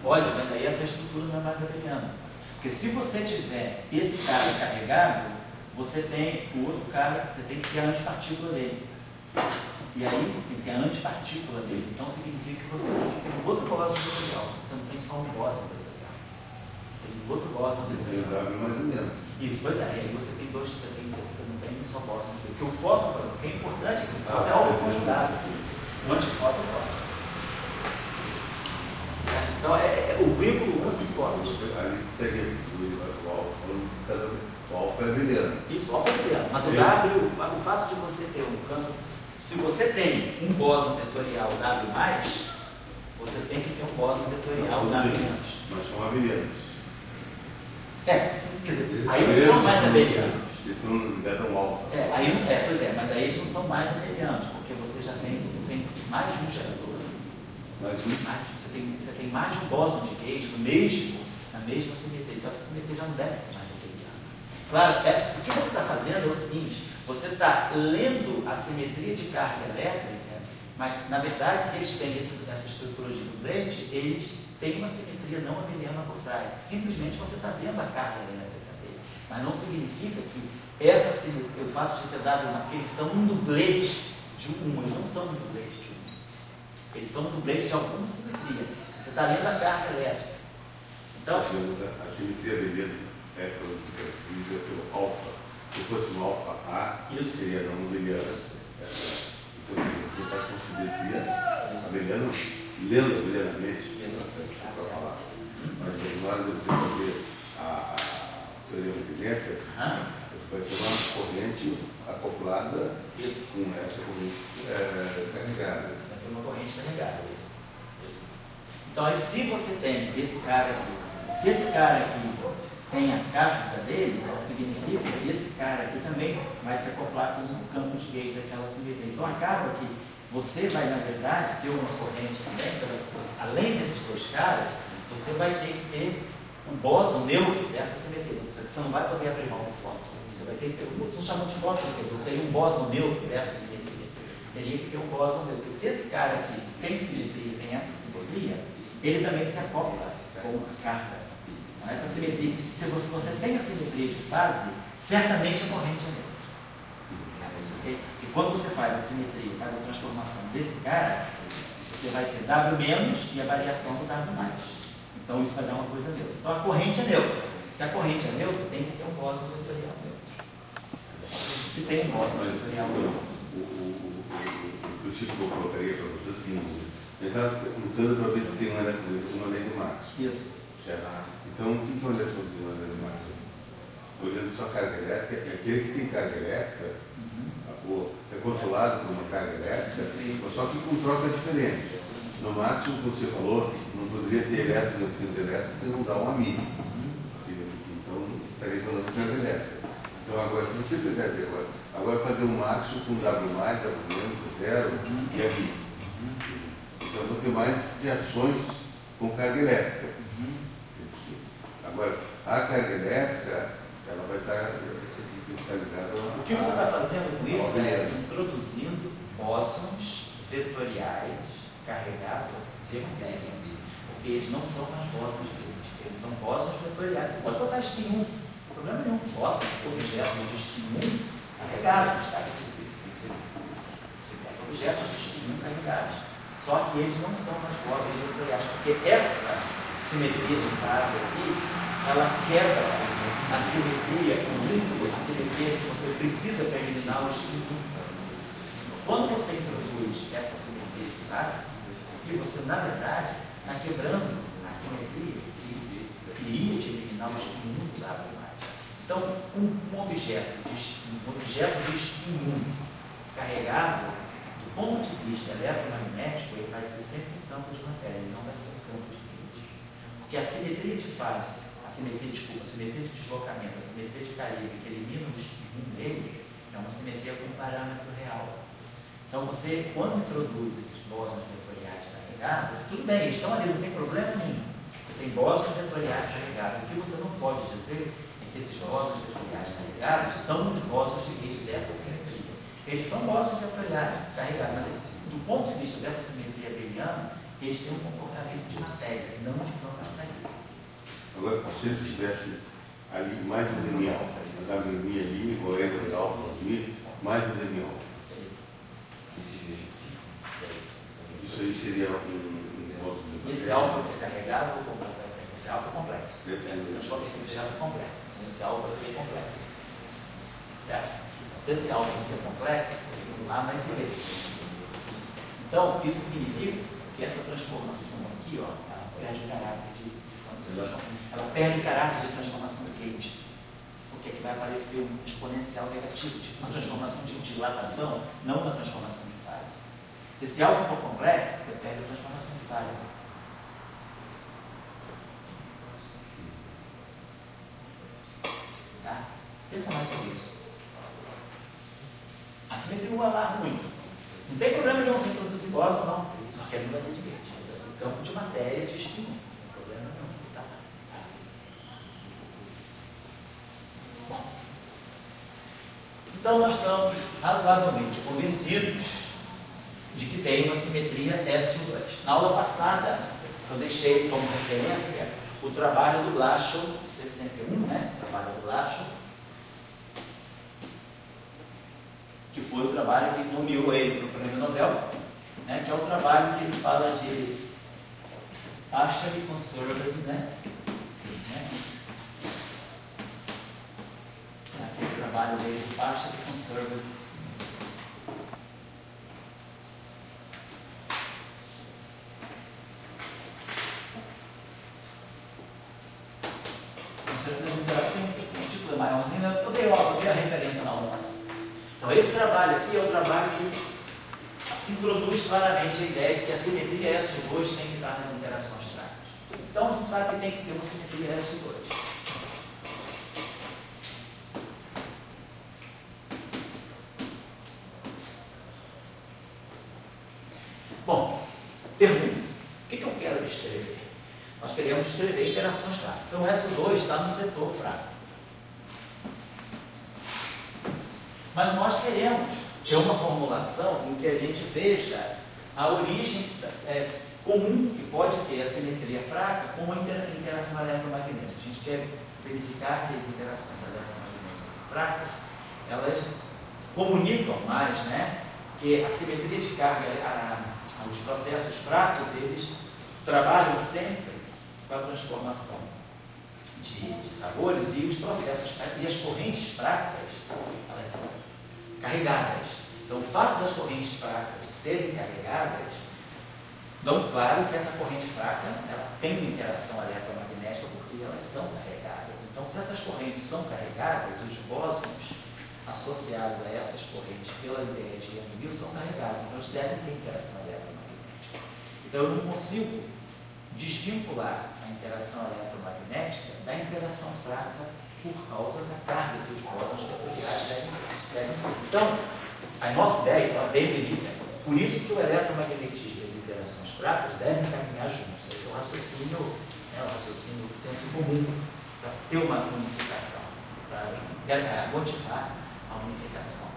Pode, mas aí essa estrutura não é mais abeliana. Porque se você tiver esse cara carregado, você tem o outro cara, você tem que ter a antipartícula dele. E aí tem que ter a antipartícula dele. Então significa que você tem que ter um outro bóson vetorial. Você não tem só um bóson vetorial. Você tem um outro bóson Tem vetorial. W mais ou menos. Isso, pois é. E aí você tem dois, você não tem um só bóson vetorial. Porque o fóton, o que é importante é que o fóton é algo conjugado. O antifóton é fóton. Então, o vínculo muito forte. Ali segue o alfa é abeliano. Isso, o alfa é abeliano. Mas o W, o fato de você ter um campo, se você tem um bóson vetorial W+, você tem que ter um bóson vetorial W-. Mas são abelianos. Quer dizer, aí não são mais abelianos. Eles estão ligados a um alfa. Pois é, mas aí eles não são mais abelianos, porque você já tem mais de um gerador. Você tem mais de um bóson de Gauge na mesma simetria. Então essa simetria já não deve ser mais abeliana. Claro, o que você está fazendo é o seguinte: você está lendo a simetria de carga elétrica, mas na verdade, se eles têm essa estrutura de dublete, eles têm uma simetria não abeliana por trás. Simplesmente você está vendo a carga elétrica dele. Mas não significa que essa simetria, o fato de ter dado que eles são um dublete de um, eles não são um dublete de um. Eles são um dublete de alguma simetria. Você está lendo a carga elétrica. Então, a simetria abeliana é pelo alfa. Se fosse um alfa A, isso seria não abeliana. Então, você está com simetria abeliana, lendo abelianamente, para falar. Mas na hora de você fazer a teoria de Leffler, você vai ter uma corrente acoplada com essa corrente carregada. Você vai ter uma corrente carregada, isso. Então, aí, se você tem esse cara aqui, se esse cara aqui tem a carga dele, então significa que esse cara aqui também vai se acoplar com o campo de Gauge daquela simetria. Então, acaba que você vai, na verdade, ter uma corrente também, além desses dois caras, você vai ter que ter um bóson neutro dessa simetria. Você não vai poder abrir mão do fóton. Você vai ter que ter, não chamamos de fóton, seria um bóson neutro dessa simetria. Teria que ter um bóson neutro. Se esse cara aqui tem simetria, tem essa simetria, ele também se acopla com a carga. Essa simetria, se você tem a simetria de fase, certamente a corrente é neutra. E quando você faz a simetria, faz a transformação desse cara, você vai ter W- e a variação do W+. Então isso vai dar uma coisa neutra. Então a corrente é neutra. Se a corrente é neutra, tem que ter um bóson vetorial neutro. Se tem um bóson vetorial neutro. O princípio que eu colocaria para vocês é o seguinte: está lutando para ver se tem um eletromagnetismo além do Marx. Isso. Certo? Então, o que é um eletromagnetismo além do Marx? Olhando só a carga elétrica, é aquele que tem carga elétrica, é controlado por uma carga elétrica, só que com troca diferente. No máximo, como você falou, não poderia ter elétrico, porque não dá um amigo. Então, estaria falando de carga elétrica. Então, agora, se você pegar agora fazer um máximo com W+, W-, zero e amigo. Então, eu vou ter mais reações com carga elétrica. Agora, a carga elétrica, ela vai estar ligada a... O que você está fazendo com isso é introduzindo bósons vetoriais carregados de ferro, porque eles não são mais bósons de luz, eles são bósons vetoriais. Você pode botar spin 1, problema nenhum, bota objetos de spin 1 carregados, tá? Objetos de spin 1 carregados. Só que eles não são mais bósons vetoriais, porque essa simetria de fase aqui, ela quebra a simetria, o núcleo, a simetria que você precisa para eliminar o spin 1. Quando você introduz essa simetria de fase, e você, na verdade, está quebrando a simetria que iria te eliminar o spin 1 do W+. Então, um objeto de spin 1 carregado, do ponto de vista eletromagnético, ele vai ser sempre um campo de matéria, ele não vai ser um campo de luz. Porque a simetria de fase, a simetria de deslocamento, a simetria de Caribe, que elimina o spin 1 dele, é uma simetria com parâmetro real. Então, você, quando introduz esses bósons vetoriais carregados, tudo bem, eles estão ali, não tem problema nenhum. Você tem bósons vetoriais carregados. O que você não pode dizer é que esses bósons vetoriais carregados são os bósons de rede dessa simetria. Eles são bósons vetoriais carregados, mas do ponto de vista dessa simetria abeliana, eles têm um comportamento de matéria, não de campo magnético. Agora, se ele tivesse ali mais um lineal, a W' ali, o E do alfa ali, mais um lineal. Isso aí seria um modo de... Esse alfa é carregado ou complexo? Esse alfa é complexo. Esse transforma esse objeto é complexo. Esse alfa é complexo. Certo? Então, se esse alfa é complexo, não há mais direito. Então, isso significa que essa transformação aqui, ó, ela perde o caráter ela perde o caráter de transformação de rede. Porque aqui vai aparecer um exponencial negativo, tipo uma transformação de dilatação, não uma transformação de fase. Se esse alfa for complexo, você perde a transformação de fase. Tá? Pensa mais sobre isso. A simetria não vai lá muito. Não tem problema nenhum você introduzir bóson, não. Só que não vai ser de rede. Vai ser campo de matéria de spin 1. Não tem problema nenhum. Tá? Bom. Então, nós estamos razoavelmente convencidos de que tem uma simetria S2. Na aula passada, eu deixei como referência o trabalho do Blaschow, de 61, né? O trabalho do Blaschow, que foi o trabalho que nomeou ele para o Prêmio Nobel, né? Que é o trabalho que ele fala de partially conserved, né? Sim, né? Aquele trabalho dele de partially conserved. Eu dei a referência na aula passada. Então, esse trabalho aqui é o trabalho que introduz claramente a ideia de que a simetria S2 tem que estar nas interações frágeis. Então, a gente sabe que tem que ter uma simetria S2. Bom, pergunta. O que eu quero descrever? Nós queremos descrever interações frágeis. Então, o S2 está no setor frágil. Mas nós queremos ter uma formulação em que a gente veja a origem comum que pode ter a simetria fraca com a interação eletromagnética. A gente quer verificar que as interações eletromagnéticas fracas, elas comunicam mais, né? Que a simetria de carga, os processos fracos, eles trabalham sempre com a transformação de sabores e os processos e as correntes fracas, elas são carregadas. Então, o fato das correntes fracas serem carregadas Então, claro que essa corrente fraca, ela tem uma interação eletromagnética porque elas são carregadas. Então, se essas correntes são carregadas, os bósons associados a essas correntes pela ideia de Yang-Mills são carregados. Então, eles devem ter interação eletromagnética. Então, eu não consigo desvincular a interação eletromagnética da interação fraca por causa da carga que os bósons vetoriais devem ter. Então, a nossa ideia, então, desde o início, por isso que o eletromagnetismo e as interações fracas devem caminhar juntos. Esse é o raciocínio do senso comum, para ter uma unificação, para motivar a unificação.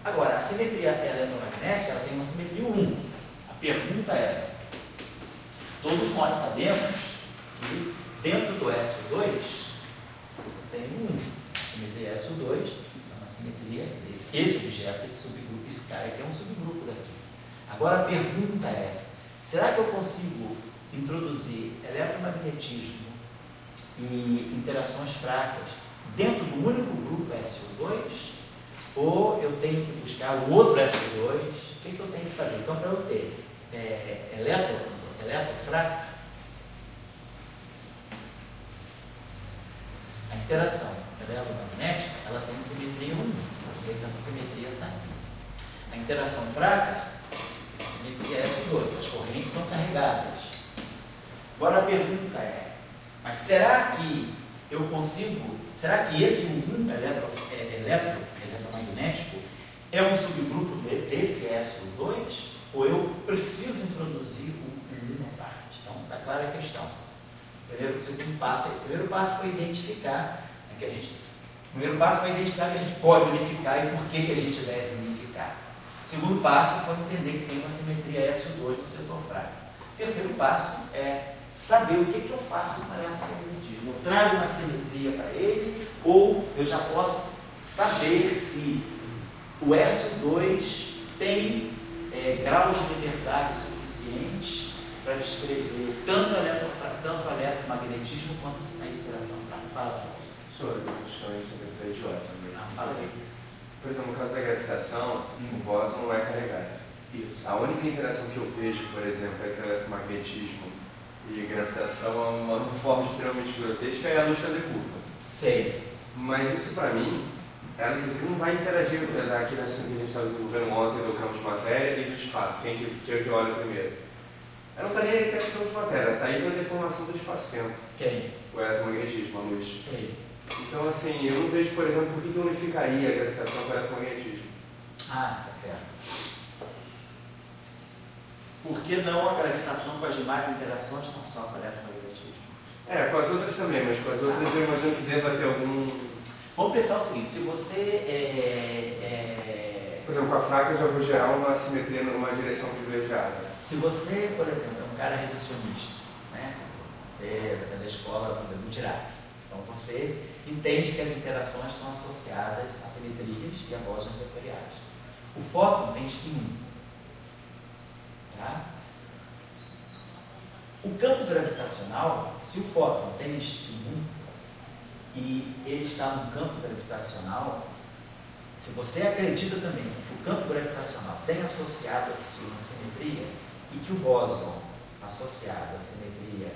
Agora, a simetria eletromagnética ela tem uma simetria 1. A pergunta é, todos nós sabemos que dentro do SO2 tem um 1. A simetria SO2 é uma simetria, esse objeto, esse subgrupo, esse cara aqui é um subgrupo daqui. Agora a pergunta é, será que eu consigo introduzir eletromagnetismo e interações fracas dentro do único grupo SO2? Ou eu tenho que buscar o outro SO2? O que eu tenho que fazer? Então, para eu ter eletrofraca, a interação eletromagnética ela tem simetria 1. Eu sei que essa simetria está aqui. A interação fraca, a simetria S2. As correntes são carregadas. Agora a pergunta é, mas será que eu consigo, será que esse 1 eletromagnético é um subgrupo desse SO2? Ou eu preciso introduzir o 1 à parte? Então, está clara a questão. O segundo passo é esse. O primeiro passo foi identificar que a gente pode unificar e por que a gente deve unificar. O segundo passo foi entender que tem uma simetria SO2 no setor fraco. O terceiro passo é saber o que eu faço com o eletromagnetismo. Eu trago uma simetria para ele ou eu já posso saber se o SO2 tem graus de liberdade suficientes para descrever tanto o eletromagnetismo quanto a interação fraca. Fala, Sérgio. Senhor, a questão é sempre idiota. Fala assim. Por exemplo, no caso da gravitação, o bóson não é carregado. Isso. A única interação que eu vejo, por exemplo, entre eletromagnetismo e gravitação é uma forma extremamente grotesca, é a luz fazer curva. Sei. Mas isso, para mim, ela inclusive não vai interagir aqui na que a gente estava desenvolvendo ontem do campo de matéria e do espaço. Quem que eu olho primeiro? Ela não está nem aí até o campo de matéria, ela está aí para a deformação do espaço-tempo. Quem? O eletromagnetismo, a luz. Sei. Então, assim, eu não vejo, por exemplo, por que eu unificaria a gravitação com o eletromagnetismo. Ah, tá certo. Por que não a gravitação com as demais interações, não só com o eletromagnetismo? Com as outras também, mas com as outras eu imagino que deva ter algum... Vamos pensar o seguinte, se você Por exemplo, com a fraca eu já vou gerar uma simetria numa direção privilegiada. Se você, por exemplo, é um cara reducionista, né? Você é da escola do Dirac, então você entende que as interações estão associadas a simetrias e a bósons vetoriais. O fóton tem spin 1. Tá? O campo gravitacional, se o fóton tem spin 1 e ele está num campo gravitacional, se você acredita também que o campo gravitacional tem associado a si uma simetria e que o bóson associado à simetria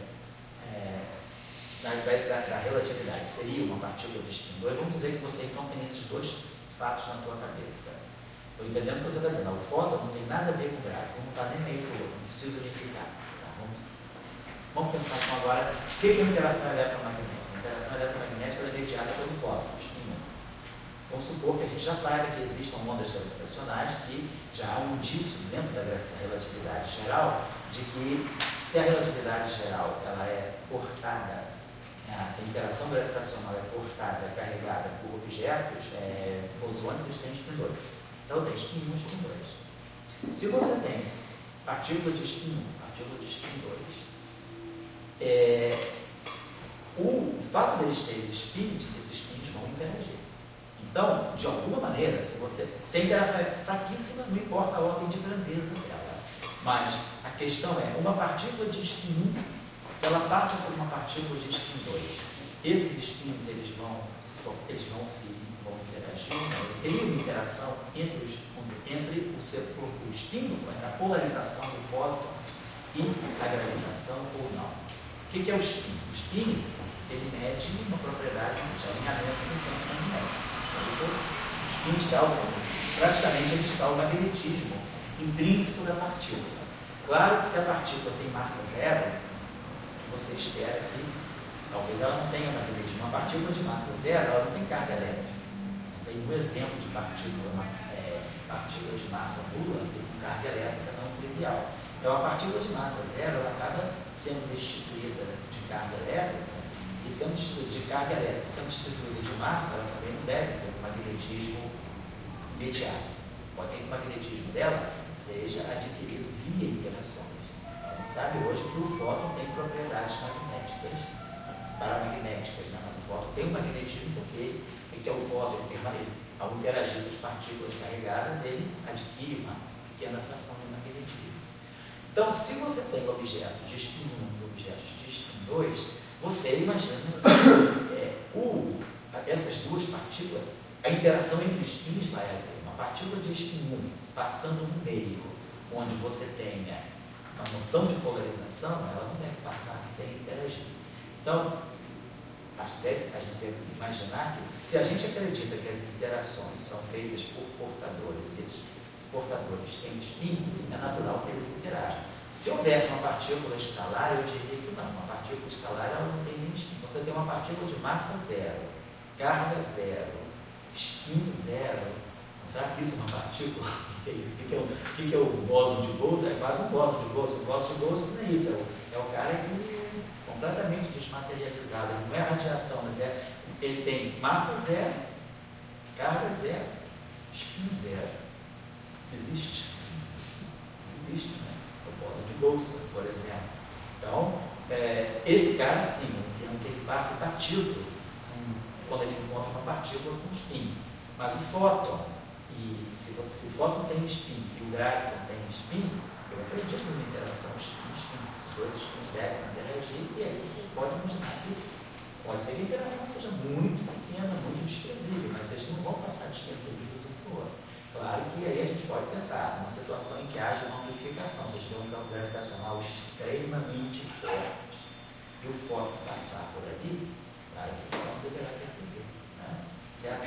da relatividade seria uma partícula de spin 2, vamos dizer que você então tem esses dois fatos na tua cabeça. Estou entendendo o que você está dizendo. O fóton não tem nada a ver com o gráfico, não está nem meio para o outro, não precisa unificar. Tá? Vamos pensar então agora o que é uma interação eletromagnética. A interação eletromagnética é mediada pelo fóton, spin 1. Vamos supor que a gente já saiba que existam ondas gravitacionais, que já há um indício dentro da relatividade geral de que se a relatividade geral ela é cortada, se a interação gravitacional é cortada, é carregada por objetos, bosônios, eles têm spin 2. Então tem spin 1 e spin 2. Se você tem partícula de spin 1, partícula de spin 2, o fato deles terem spins, esses spins vão interagir. Então, de alguma maneira, se a interação é fraquíssima, não importa a ordem de grandeza dela. Mas a questão é, uma partícula de spin 1, se ela passa por uma partícula de spin 2, esses spins eles vão interagir, teria uma interação entre o spin, a polarização do fóton e a gravitação ou não. O que é o spin? O spin, ele mede uma propriedade de alinhamento do campo magnético. Então, o spin te dá praticamente ele te dá o magnetismo intrínseco da partícula. Claro que se a partícula tem massa zero, você espera que talvez ela não tenha magnetismo. Uma partícula de massa zero, ela não tem carga elétrica. Tem um exemplo de partícula de massa nula com carga elétrica não trivial. Então, a partícula de massa zero ela acaba sendo destituída de carga elétrica, e sendo destituída de carga elétrica, sendo destituída de massa, ela também não deve ter um magnetismo imediato. Pode ser que o magnetismo dela seja adquirido via interações. A gente sabe hoje que o fóton tem propriedades magnéticas, paramagnéticas, né? Mas o fóton tem um magnetismo porque o fóton, ao interagir com as partículas carregadas, ele adquire uma pequena fração de magnetismo. Então, se você tem objetos de spin 1 e objetos de spin 2, você imagina essas duas partículas, a interação entre spins vai haver. Uma partícula de spin 1 passando no meio, onde você tenha uma noção de polarização, ela não deve passar sem interagir. Então, a gente deve imaginar que, se a gente acredita que as interações são feitas por portadores, e esses portadores têm spin, é natural que eles interajam. Se houvesse uma partícula escalar, eu diria que não. Uma partícula escalar ela não tem nem spin. Você tem uma partícula de massa zero, carga zero, spin zero. Será que isso é uma partícula? O que é isso? O que é o bóson de Bose? É quase um bóson de Bose. O bóson de Bose não é isso. É o cara que é completamente desmaterializado. Ele não é radiação, mas ele tem massa zero, carga zero, spin zero. Isso existe? Existe, né? O bóson de Bose, por exemplo. Então, esse cara, sim, que ele passa batido quando ele encontra uma partícula com spin. Mas o fóton, e se o fóton tem spin e o graviton tem spin, eu acredito numa interação spin-spin. Esses dois spins devem interagir, e aí você pode imaginar que pode ser que a interação seja muito pequena, muito desprezível, mas vocês não vão passar despercebidos um para o outro. Claro que aí a gente pode pensar numa situação em que haja uma amplificação, vocês têm um campo gravitacional extremamente forte, e o fóton passar por ali, claro que o fóton deverá perceber. Certo?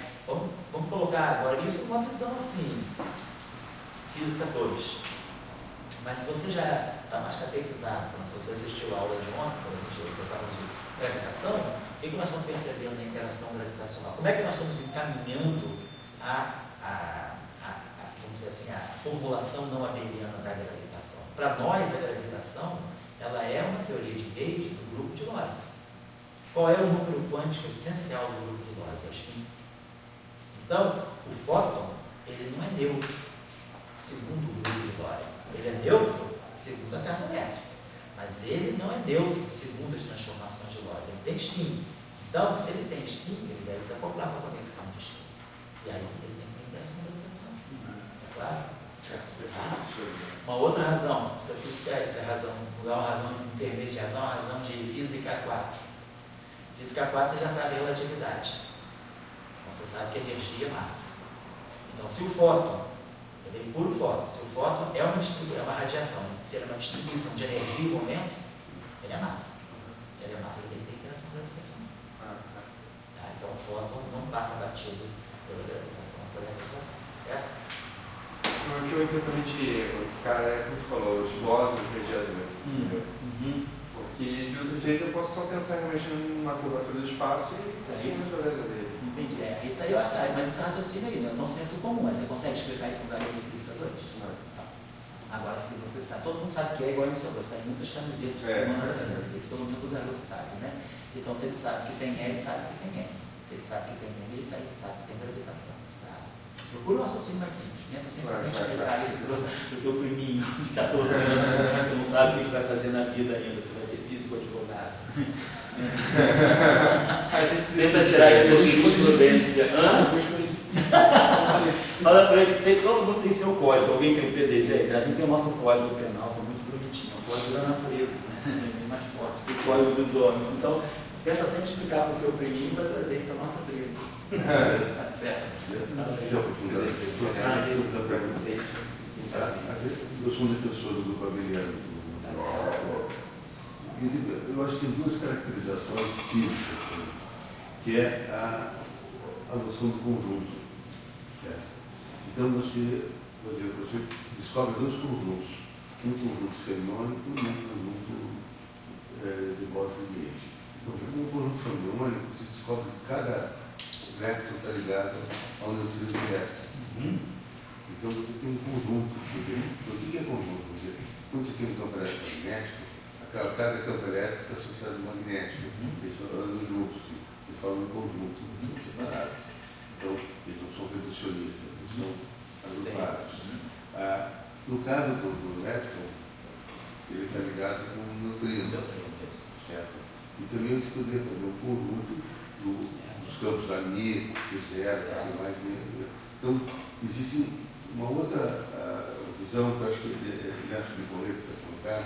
Vamos colocar agora isso numa visão assim, física 2. Mas se você já está mais catequizado, se você assistiu a aula de ontem, quando a gente essas aulas de gravitação, o que nós estamos percebendo na interação gravitacional? Como é que nós estamos encaminhando vamos dizer assim, a formulação não abeliana da gravitação? Para nós, a gravitação ela é uma teoria de Gauge do grupo de Lorentz. Qual é o número quântico essencial do grupo de Lorentz? É o spin. Então, o fóton, ele não é neutro, segundo o grupo de Lorentz. Ele é neutro, segundo a carga elétrica. Mas ele não é neutro, segundo as transformações de Lorentz. Ele tem spin. Então, se ele tem spin, ele deve se acoplar com a conexão de spin. E aí, ele tem que ter interação gravitacional. Está claro? Uma outra razão, se eu fiz essa razão, vou dar uma razão intermediária, uma razão de física 4. Física 4, você já sabe a relatividade. Você sabe que a energia é massa. Então, se o fóton, é bem puro fóton, se o fóton é uma radiação, se ele é uma distribuição de energia em momento, ele é massa. Se ele é massa, ele tem que ter interação gravitacional. Então, o fóton não passa batido pela gravitação por essa razão, certo? O que eu interpreto de ficar, como você falou, os bósons radiadores. Porque, de outro jeito, eu posso só pensar realmente numa curvatura do espaço e assim a natureza dele. Entendi. Isso aí eu acho, mas esse raciocínio aí não é tão senso comum. Aí você consegue explicar isso com valor de física 2? Não. Agora, se você sabe, todo mundo sabe que é igual a emissão 2, tá em muitas camisetas de semana da física, isso pelo menos o garoto sabe, né? Então, se ele sabe que tem E, ele sabe que tem E. Se ele sabe que tem M, ele sabe que tem gravitação. Sabe? Procura um raciocínio mais simples. Pensa sempre explicar isso pro teu priminho de 14 anos, que não sabe o que vai fazer na vida ainda, se vai ser físico ou advogado. Tenta tirar ele da jurisprudência. Fala para ele, todo mundo tem seu código. Alguém tem o PDG? A gente tem o nosso código penal, que é muito bonitinho. O código da natureza, né? É mais forte que o código dos homens. Então, tenta sempre explicar para o teu priminho para trazer ele para a nossa tribo. Tá certo? Eu sou um defensor do grupo abeliano. Eu acho que tem duas caracterizações físicas, que é a noção do conjunto. Então você descobre dois conjuntos, um conjunto fermiônico e um conjunto de Bose-Liège. Então, no conjunto fermiônico, você descobre que cada vector está ligado a um neutrino direto. Então você tem um conjunto. O que é conjunto? Quando você tem um campo elétrico magnético, cada campo elétrico está associado ao magnético. Eles estão andando juntos, de forma conjunto, separados. Então, eles não são reducionistas, eles são agrupados. No caso do elétron, ele está ligado com um neutrino. Certo? E também você poderia fazer um conjunto dos campos AMI, zero, mais. Então, existe uma outra visão que eu acho que nessa de Borrego para colocar,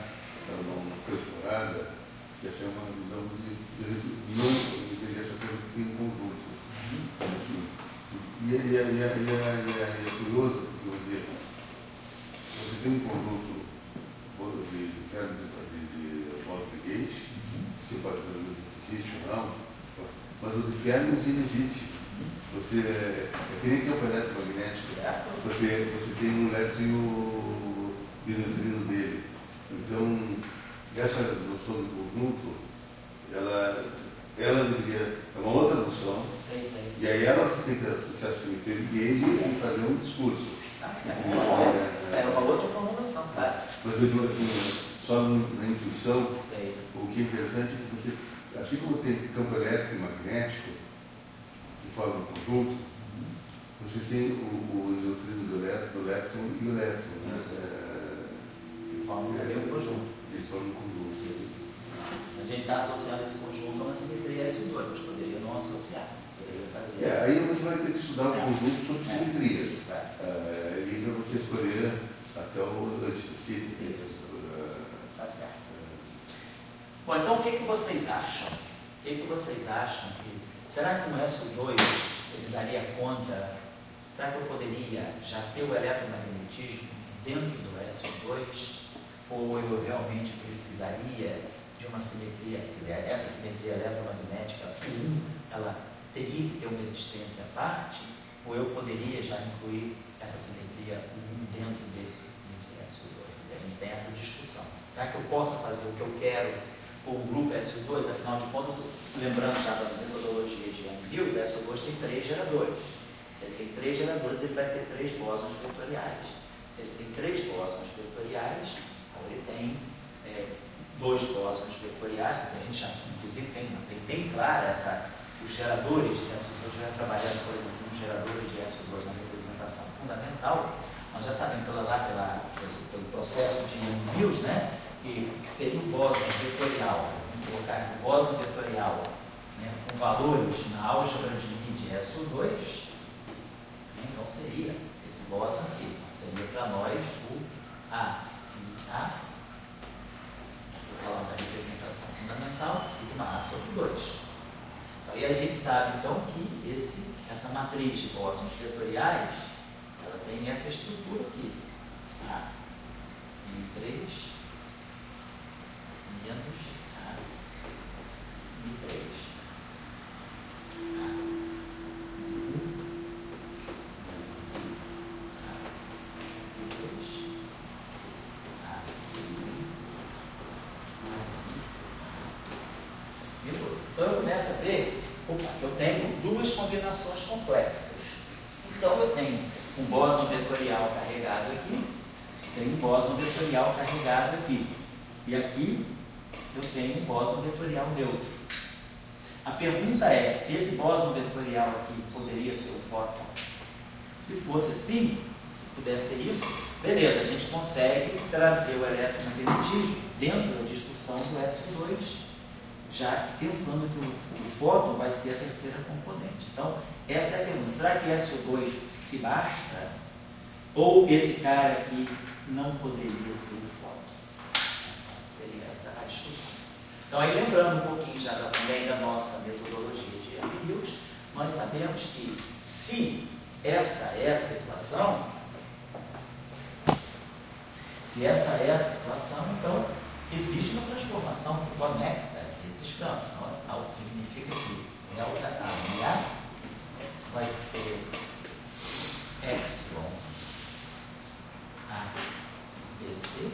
para uma coisa explorada, que essa é uma visão de não entender essa coisa que tem um conjunto. E é curioso, porque você tem um conjunto de Bose-Liège, você pode ver se existe ou não, mas o de Fermi existe. Você é que nem campo eletromagnético, você tem um elétron e o bineutrino dele. Então, essa noção de conjunto, ela deveria, é uma outra noção, e aí ela tem que associar a simetria de Gauge e fazer um discurso. É uma outra formulação, claro. Mas eu digo assim, só na intuição, o que é interessante é que você, assim como tem campo elétrico e magnético, que formam um conjunto, você tem o neutrino do elétron e o elétron. Que formam também um conjunto. Eles formam um conjunto. A gente está associando esse conjunto a uma simetria S2, mas poderia não associar. Poderia fazer. Aí você vai ter que estudar um conjunto sobre simetria. E para você escolher até o anticiclo. Tá certo. Bom, então o que vocês acham? O que vocês acham que... Será que o SO2 ele daria conta? Será que eu poderia já ter o eletromagnetismo dentro do SO2? Ou eu realmente precisaria de uma simetria? Quer dizer, essa simetria eletromagnética, ela teria que ter uma existência à parte? Ou eu poderia já incluir essa simetria dentro desse SO2? A gente tem essa discussão. Será que eu posso fazer o que eu quero com o grupo SO2? Afinal de contas, lembrando já da metodologia de Young-Mills, o SO2 tem 3 geradores. Se ele tem 3 geradores, ele vai ter 3 bósons vetoriais. Se ele tem 3 bósons vetoriais, então ele tem 2 bósons vetoriais. A gente já, inclusive, tem bem clara se os geradores de SO2 estiverem trabalhando, por exemplo, com geradores de SO2 na representação fundamental, nós já sabemos pelo processo de Young-Mills, né, que seria um bóson vetorial. Vamos colocar aqui um bóson vetorial, né, com valores na álgebra de Lie de SO2, então seria esse bóson aqui. Seria para nós o A e A, vou falar da representação fundamental, sigma A sobre 2. Então, e a gente sabe então que essa matriz de bósons vetoriais, ela tem essa estrutura aqui. A e 3 menos A e 3. A e 1 menos A e 2. A e 1 mais I e 2. Então eu começo a ver que eu tenho duas combinações complexas. Então eu tenho um bóson vetorial carregado aqui, tenho um bóson vetorial carregado aqui. E aqui eu tenho um bóson vetorial neutro. A pergunta é, esse bóson vetorial aqui poderia ser o fóton? Se fosse assim, se pudesse ser isso, beleza, a gente consegue trazer o eletromagnetismo dentro da discussão do SO2, já pensando que o fóton vai ser a terceira componente. Então, essa é a pergunta. Será que SO2 se basta? Ou esse cara aqui não poderia ser o fóton? Seria essa a discussão. Então, aí lembrando um pouquinho já também da nossa metodologia de Young-Mills, nós sabemos que se essa é a situação, então existe uma transformação que conecta esses campos. Então, significa que delta A vai ser epsilon ABC,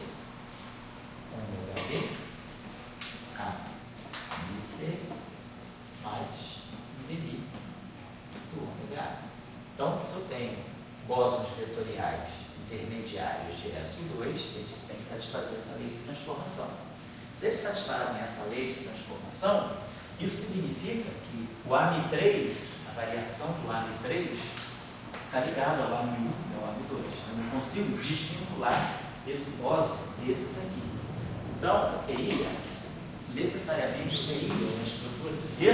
ômega B, ABC mais dB do ômega A. Então, se eu tenho bósons vetoriais intermediários de S e 2, eles têm que satisfazer essa lei de transformação. Se eles satisfazem essa lei de transformação, isso significa que o AMI3, a variação do AMI3, está ligado ao AMI1 e ao AMI2. Eu não consigo desvincular esse bóson desses aqui. Então, eu teria, necessariamente, uma estrutura. Se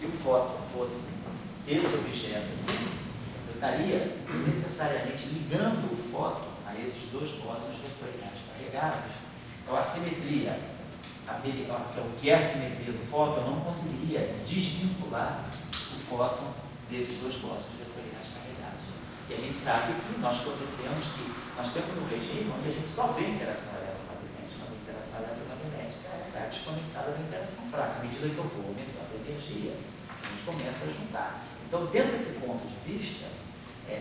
o fóton fosse esse objeto aqui, eu estaria necessariamente ligando o fóton a esses dois bósons vetoriais carregados. Então, a simetria, o que é a simetria do fóton, eu não conseguiria desvincular o fóton desses dois bósons vetoriais carregados. E a gente sabe que nós conhecemos que nós temos um regime onde a gente só vê interação eletromagnética. A interação eletromagnética está desconectada da interação fraca. À medida que eu vou aumentando a energia, a gente começa a juntar. Então, dentro desse ponto de vista,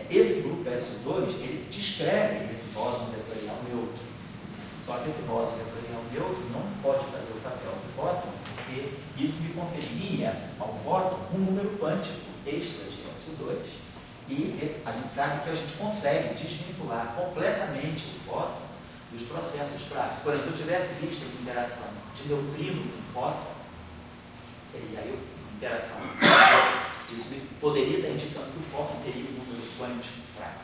esse grupo SO2, ele descreve esse bóson vetorial neutro. Só que esse bóson vetorial neutro não pode fazer o papel do fóton, porque isso me conferiria ao fóton um número quântico extra de SO2. E a gente sabe que a gente consegue desvincular completamente o fóton dos processos fracos. Por exemplo, se eu tivesse visto a interação de neutrino com fóton, seria aí interação. Isso poderia estar indicando que o fóton teria um número quântico fraco.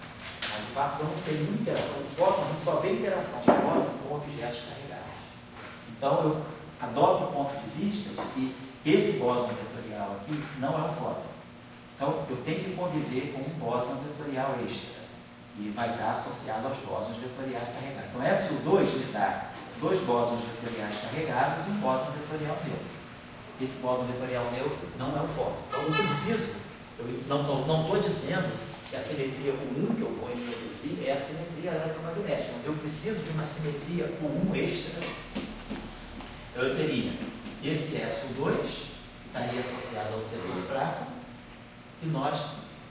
Mas o fato de não ter nenhuma interação do fóton, a gente só vê interação do fóton com objetos carregados. Então, eu adoto o ponto de vista de que esse bóson vetorial aqui não é um fóton. Então, eu tenho que conviver com um bóson vetorial extra. E vai estar associado aos bósons vetoriais carregados. Então, SO2 me dá dois bósons vetoriais carregados e um bóson vetorial neutro. Esse bóson vetorial neutro não é um fóton. Então, eu preciso, eu não estou dizendo que a simetria com 1 que eu vou introduzir é a simetria eletromagnética, mas eu preciso de uma simetria com 1 extra. Eu teria esse SO2, que estaria associado ao setor fraco, e nós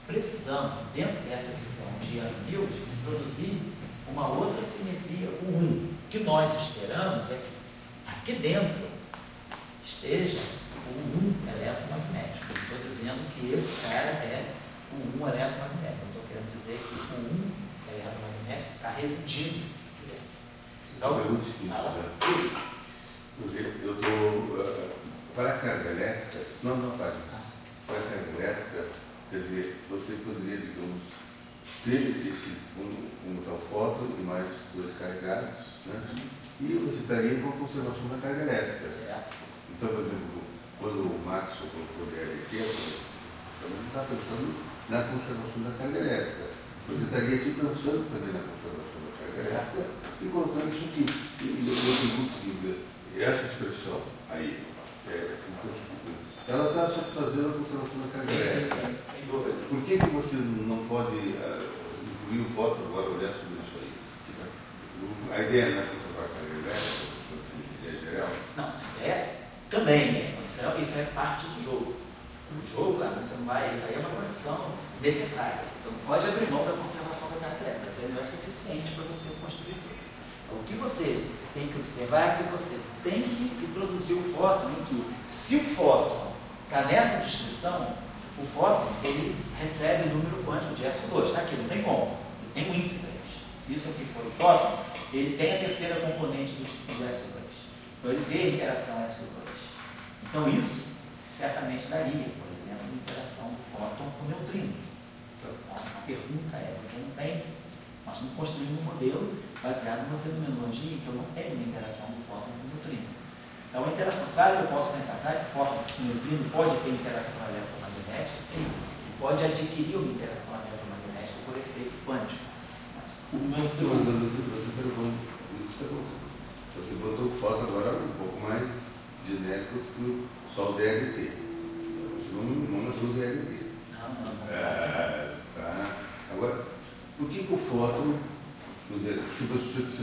precisamos, dentro dessa visão de Young-Mills, introduzir uma outra simetria com 1. O que nós esperamos é que aqui dentro esteja o 1 eletromagnético. Estou dizendo que esse cara é o 1 eletromagnético. Estou querendo dizer que o 1 eletromagnético está residindo. Então, eu estou para a carga elétrica, para a carga elétrica, quer dizer, você poderia, digamos, ter um tal fóton e mais dois carregados, né? E você estaria com a conservação da carga elétrica. Então, por exemplo, quando o Maxwell colocou o DLT, também está pensando na conservação da carga elétrica. Você estaria aqui pensando também na conservação da carga elétrica e colocando isso aqui. E essa expressão aí, ela está satisfazendo a conservação da carga elétrica. Sem dúvida. Por que você não pode incluir o fóton agora, olhar sobre isso aí? A ideia não é conservar a carga elétrica, a ideia geral? Não, também, isso é parte do jogo. O jogo, claro, você não vai, isso aí é uma condição necessária. Você não pode abrir mão da conservação da carga elétrica, isso aí não é suficiente para você construir tudo. Então, o que você tem que observar é que você tem que introduzir o fóton em que, se o fóton está nessa descrição, o fóton ele recebe o número quântico de SO2. Está aqui, não tem como. Ele tem um índice 3. Se isso aqui for o fóton, ele tem a terceira componente do SO2. Então ele vê a interação SO2. Então isso certamente daria, por exemplo, a interação do fóton com o neutrino. Então, a pergunta é, nós não construímos um modelo baseado numa fenomenologia em que eu não tenho uma interação do fóton com o neutrino. Então a interação, claro que eu posso pensar, sabe que o fóton com o neutrino pode ter interação eletromagnética? Sim, pode adquirir uma interação eletromagnética por efeito quântico. Mas o neutrino... Você botou o fóton agora um pouco mais genérico que só o DLT. Você não entrou o DLT. Não. Tá. Agora, por que o fóton, se o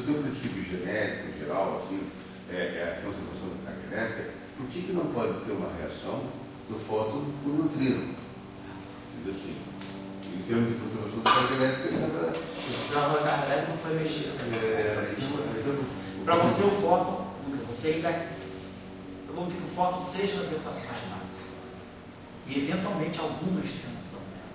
teu princípio genérico magnética, em geral, assim, a conservação da carga elétrica, por que não pode ter uma reação do fóton com o neutrino? Assim, em termos de conservação da carga elétrica, ele estava... Não, a carga elétrica não foi mexida. Para você, o fóton, você ainda... Vamos dizer que o fóton seja as equações de Maxwell. E, eventualmente, alguma extensão dela.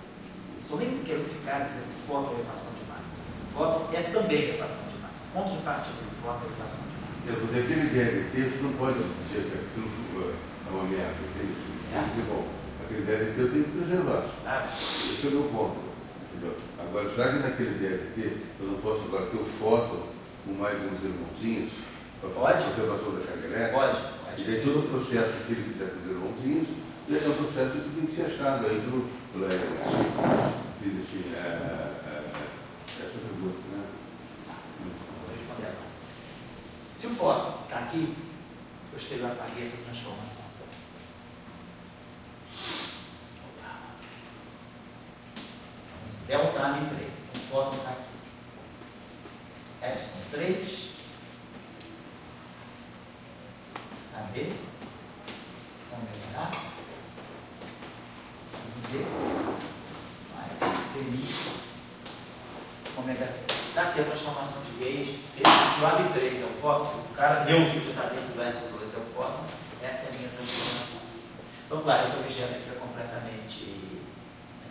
Estou nem querendo ficar dizendo que o fóton é a equação de Maxwell. O fóton é também a equação de Maxwell. O ponto de partida do fóton é a equação de Maxwell. Porque aquele DLT, você não pode dizer que aquilo é uma merda. Bom, aquele DLT eu tenho que preservar. Esse é o meu ponto. Entendeu? Agora, já que naquele DLT eu não posso agora ter o fóton com mais uns irmãozinhos para fazer a conservação da carga elétrica. Pode. E daí todo o processo que ele quiser com os irmãozinhos é um processo que tem que ser achado aí pelo assim, essa pergunta, né? Vou responder agora. Se o fóton está aqui, eu apaguei essa transformação. Delta A em 3. Então, o fóton está aqui. Epsilon 3. AB. Ômega A. B. Mais TI. Ômega 3. Está aqui a transformação de Gauge. Se o AB3 é o fóton, o cara neutro que está dentro do SO2 é o fóton, essa é a minha transformação. Então, claro, esse objeto fica completamente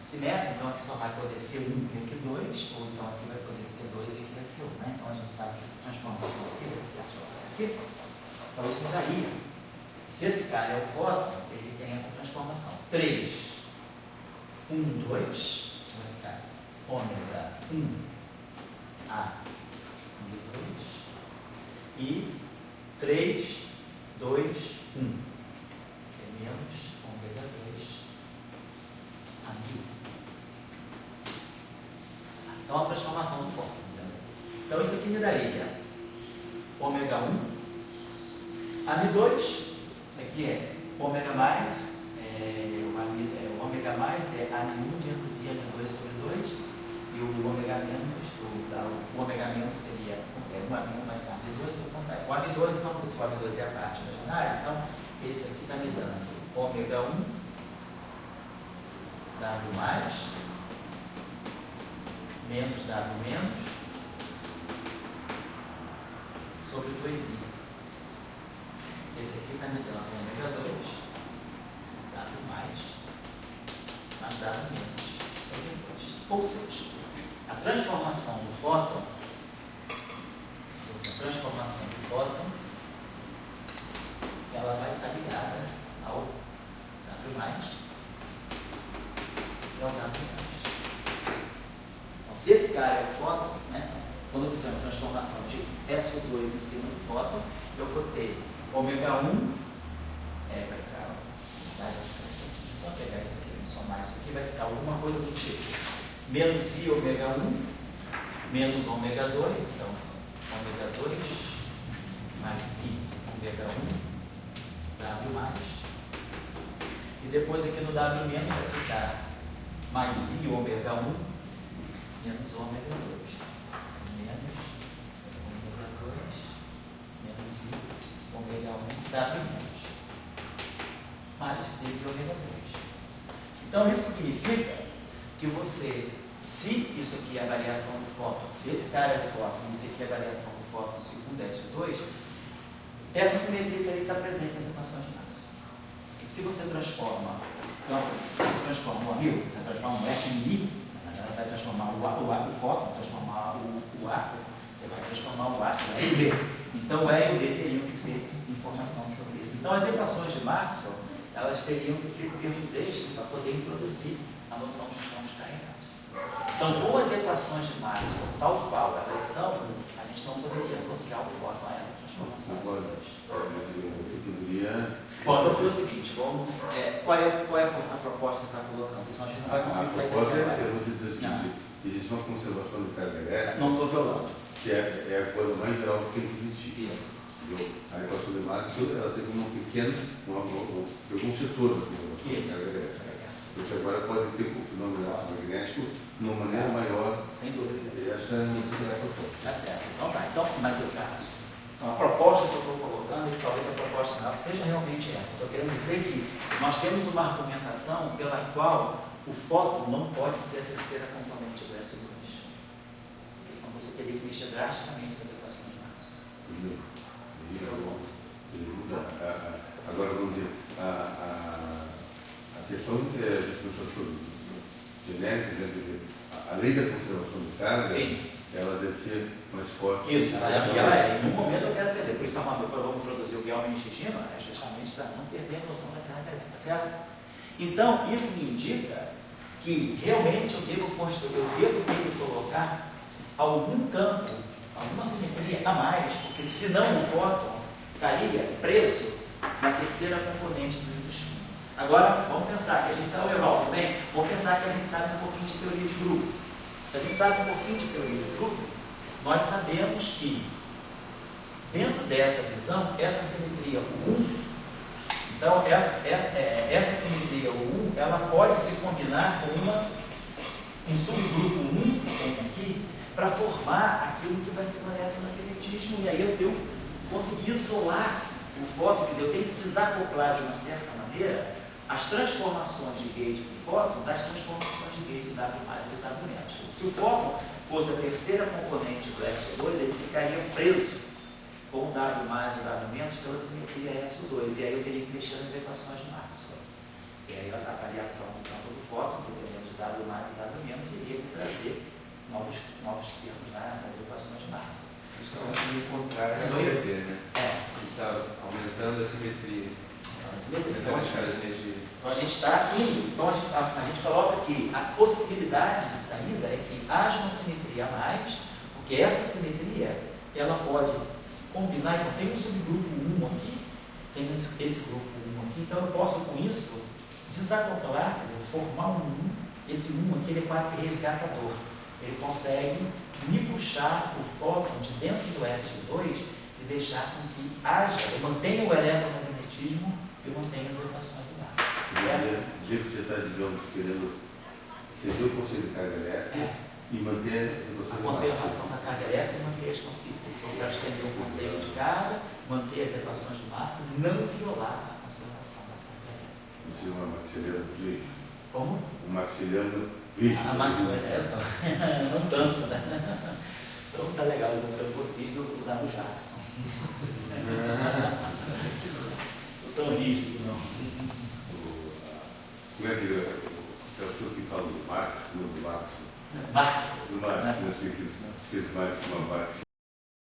simétrico, então aqui só vai poder ser 1 e aqui 2, ou então aqui vai poder ser 2 e aqui vai ser 1, né? Então a gente sabe que essa transformação aqui vai ser aqui. Então isso mudaria. Se esse cara é o fóton, ele tem essa transformação. 3, 1, 2, vai ficar ômega 1, A, ômega 2, e 3, 2, 1, que é menos ômega 2, a mil. Então a transformação do fóton. Então isso aqui me daria ômega 1, AB2, isso aqui é ômega mais, o ômega mais é AB1 menos I AB2 sobre 2, e o ômega menos, o ômega menos seria 1 AB1 mais AB2, então o AB2, então, se o AB2 é a parte imaginária, então esse aqui está me dando ômega 1, W mais, menos W menos, sobre 2I. Esse aqui está me dando ômega 2, W mais W menos, sobre 2. Ou seja, a transformação do fóton, ela vai estar ligada ao W mais e ao W menos. Então, se esse cara é o fóton, né, quando eu fizer uma transformação de SO2 em cima do fóton, eu vou ter ômega 1, vai ficar, só pegar isso aqui, somar isso aqui, vai ficar alguma coisa do tipo menos I ômega 1, menos ômega 2, então ômega 2 mais I ômega 1, W mais, e depois aqui no W menos vai ficar mais I ômega 1, menos ômega 2, menos ômega 2, menos I ômega 1, W menos, mais I ômega 2. Então isso significa que você, se isso aqui é a variação do fóton, se esse cara é o fóton e isso aqui é a variação do fóton segundo SO2, essa simetria teria que estar presente nas equações de Maxwell. Se você transforma um amigo, você transforma um F em I, você vai transformar o fóton, transformar o A, você vai transformar o A em E e B. Então o E e o B teriam que ter informação sobre isso. Então as equações de Maxwell, elas teriam que ter termos extras para poder introduzir a noção de campos carregados. Então, com as equações de Maxwell, tal qual elas são, a gente não poderia associar o fóton a essa transformação. Bom, então foi o seguinte, vamos, qual é a proposta que está colocando? Senão a gente não vai conseguir sair daqui. É você dizer o seguinte, existe uma conservação de carga elétrica. Não estou violando. Que é a coisa mais geral que tem que existir. A equação de Maxwell, ela teve uma pequena, pegou um setor da conservação de carga elétrica. Você agora pode ter o fenômeno magnético de uma maneira maior. Sem dúvida. Essa é a proposta. Tá certo. Então tá. Então, mas eu faço. seja realmente essa. Estou querendo dizer que nós temos uma argumentação pela qual o fóton não pode ser a terceira componente do SO2. Porque senão você teria que mexer drasticamente nas equações de Maxwell. Esse é o ponto. Agora, vamos dizer, a questão das pessoas genéticas, a lei da conservação de carga, ela deve ser mais forte. Isso, ela é. Em um momento eu quero perder. Por isso vamos introduzir o Guelmin-Shijima, é justamente para não perder a noção da carga elétrica, certo? Então, isso me indica que realmente eu devo ter que colocar algum campo, alguma simetria a mais, porque senão o fóton estaria preso na terceira componente do isostima. Agora, vamos pensar que a gente sabe, tudo bem? Vamos pensar que a gente sabe um pouquinho de teoria de grupo. Se a gente sabe um pouquinho de teoria de grupo, nós sabemos que, dentro dessa visão, essa simetria 1, então, essa simetria 1, ela pode se combinar com um subgrupo 1, como aqui, para formar aquilo que vai ser o eletromagnetismo, e aí eu conseguir isolar o fóton, quer dizer, eu tenho que desacoplar de uma certa maneira as transformações de gauge do fóton das transformações de gauge do W mais e do W menos. Se o fóton fosse a terceira componente do SO2, ele ficaria preso com o W mais e o W menos pela simetria SO2, e aí eu teria que mexer nas equações de Maxwell. E aí a variação do campo do fóton, dependendo de W mais e W menos, iria me trazer novos termos nas equações de Maxwell. Isso é um caminho contrário à teoria, né? A gente está aumentando a simetria. Então a gente está indo, então a gente coloca que a possibilidade de saída é que haja uma simetria a mais, porque essa simetria ela pode se combinar, então tem um subgrupo 1 aqui, tem esse grupo 1 aqui, então eu posso com isso desacoplar, quer dizer, formar um 1, esse 1 aqui ele é quase que resgatador, ele consegue me puxar o fóton de dentro do SO2 e deixar com que haja, eu mantenha o eletromagnetismo, eu mantenho as equações do mar. Dizer que você está, digamos, querendo entender o conceito de carga elétrica e manter a conservação da carga elétrica e manter as conceitos. Eu quero estender o conceito de carga, manter as equações do Marx e não violar a conservação da carga elétrica. Você é uma maxiliano rígido. Como? Um maxiliano rígido. A maxiliano é essa? Não tanto, né? Então tá legal, se eu fosse rígido, eu usava o Jackson.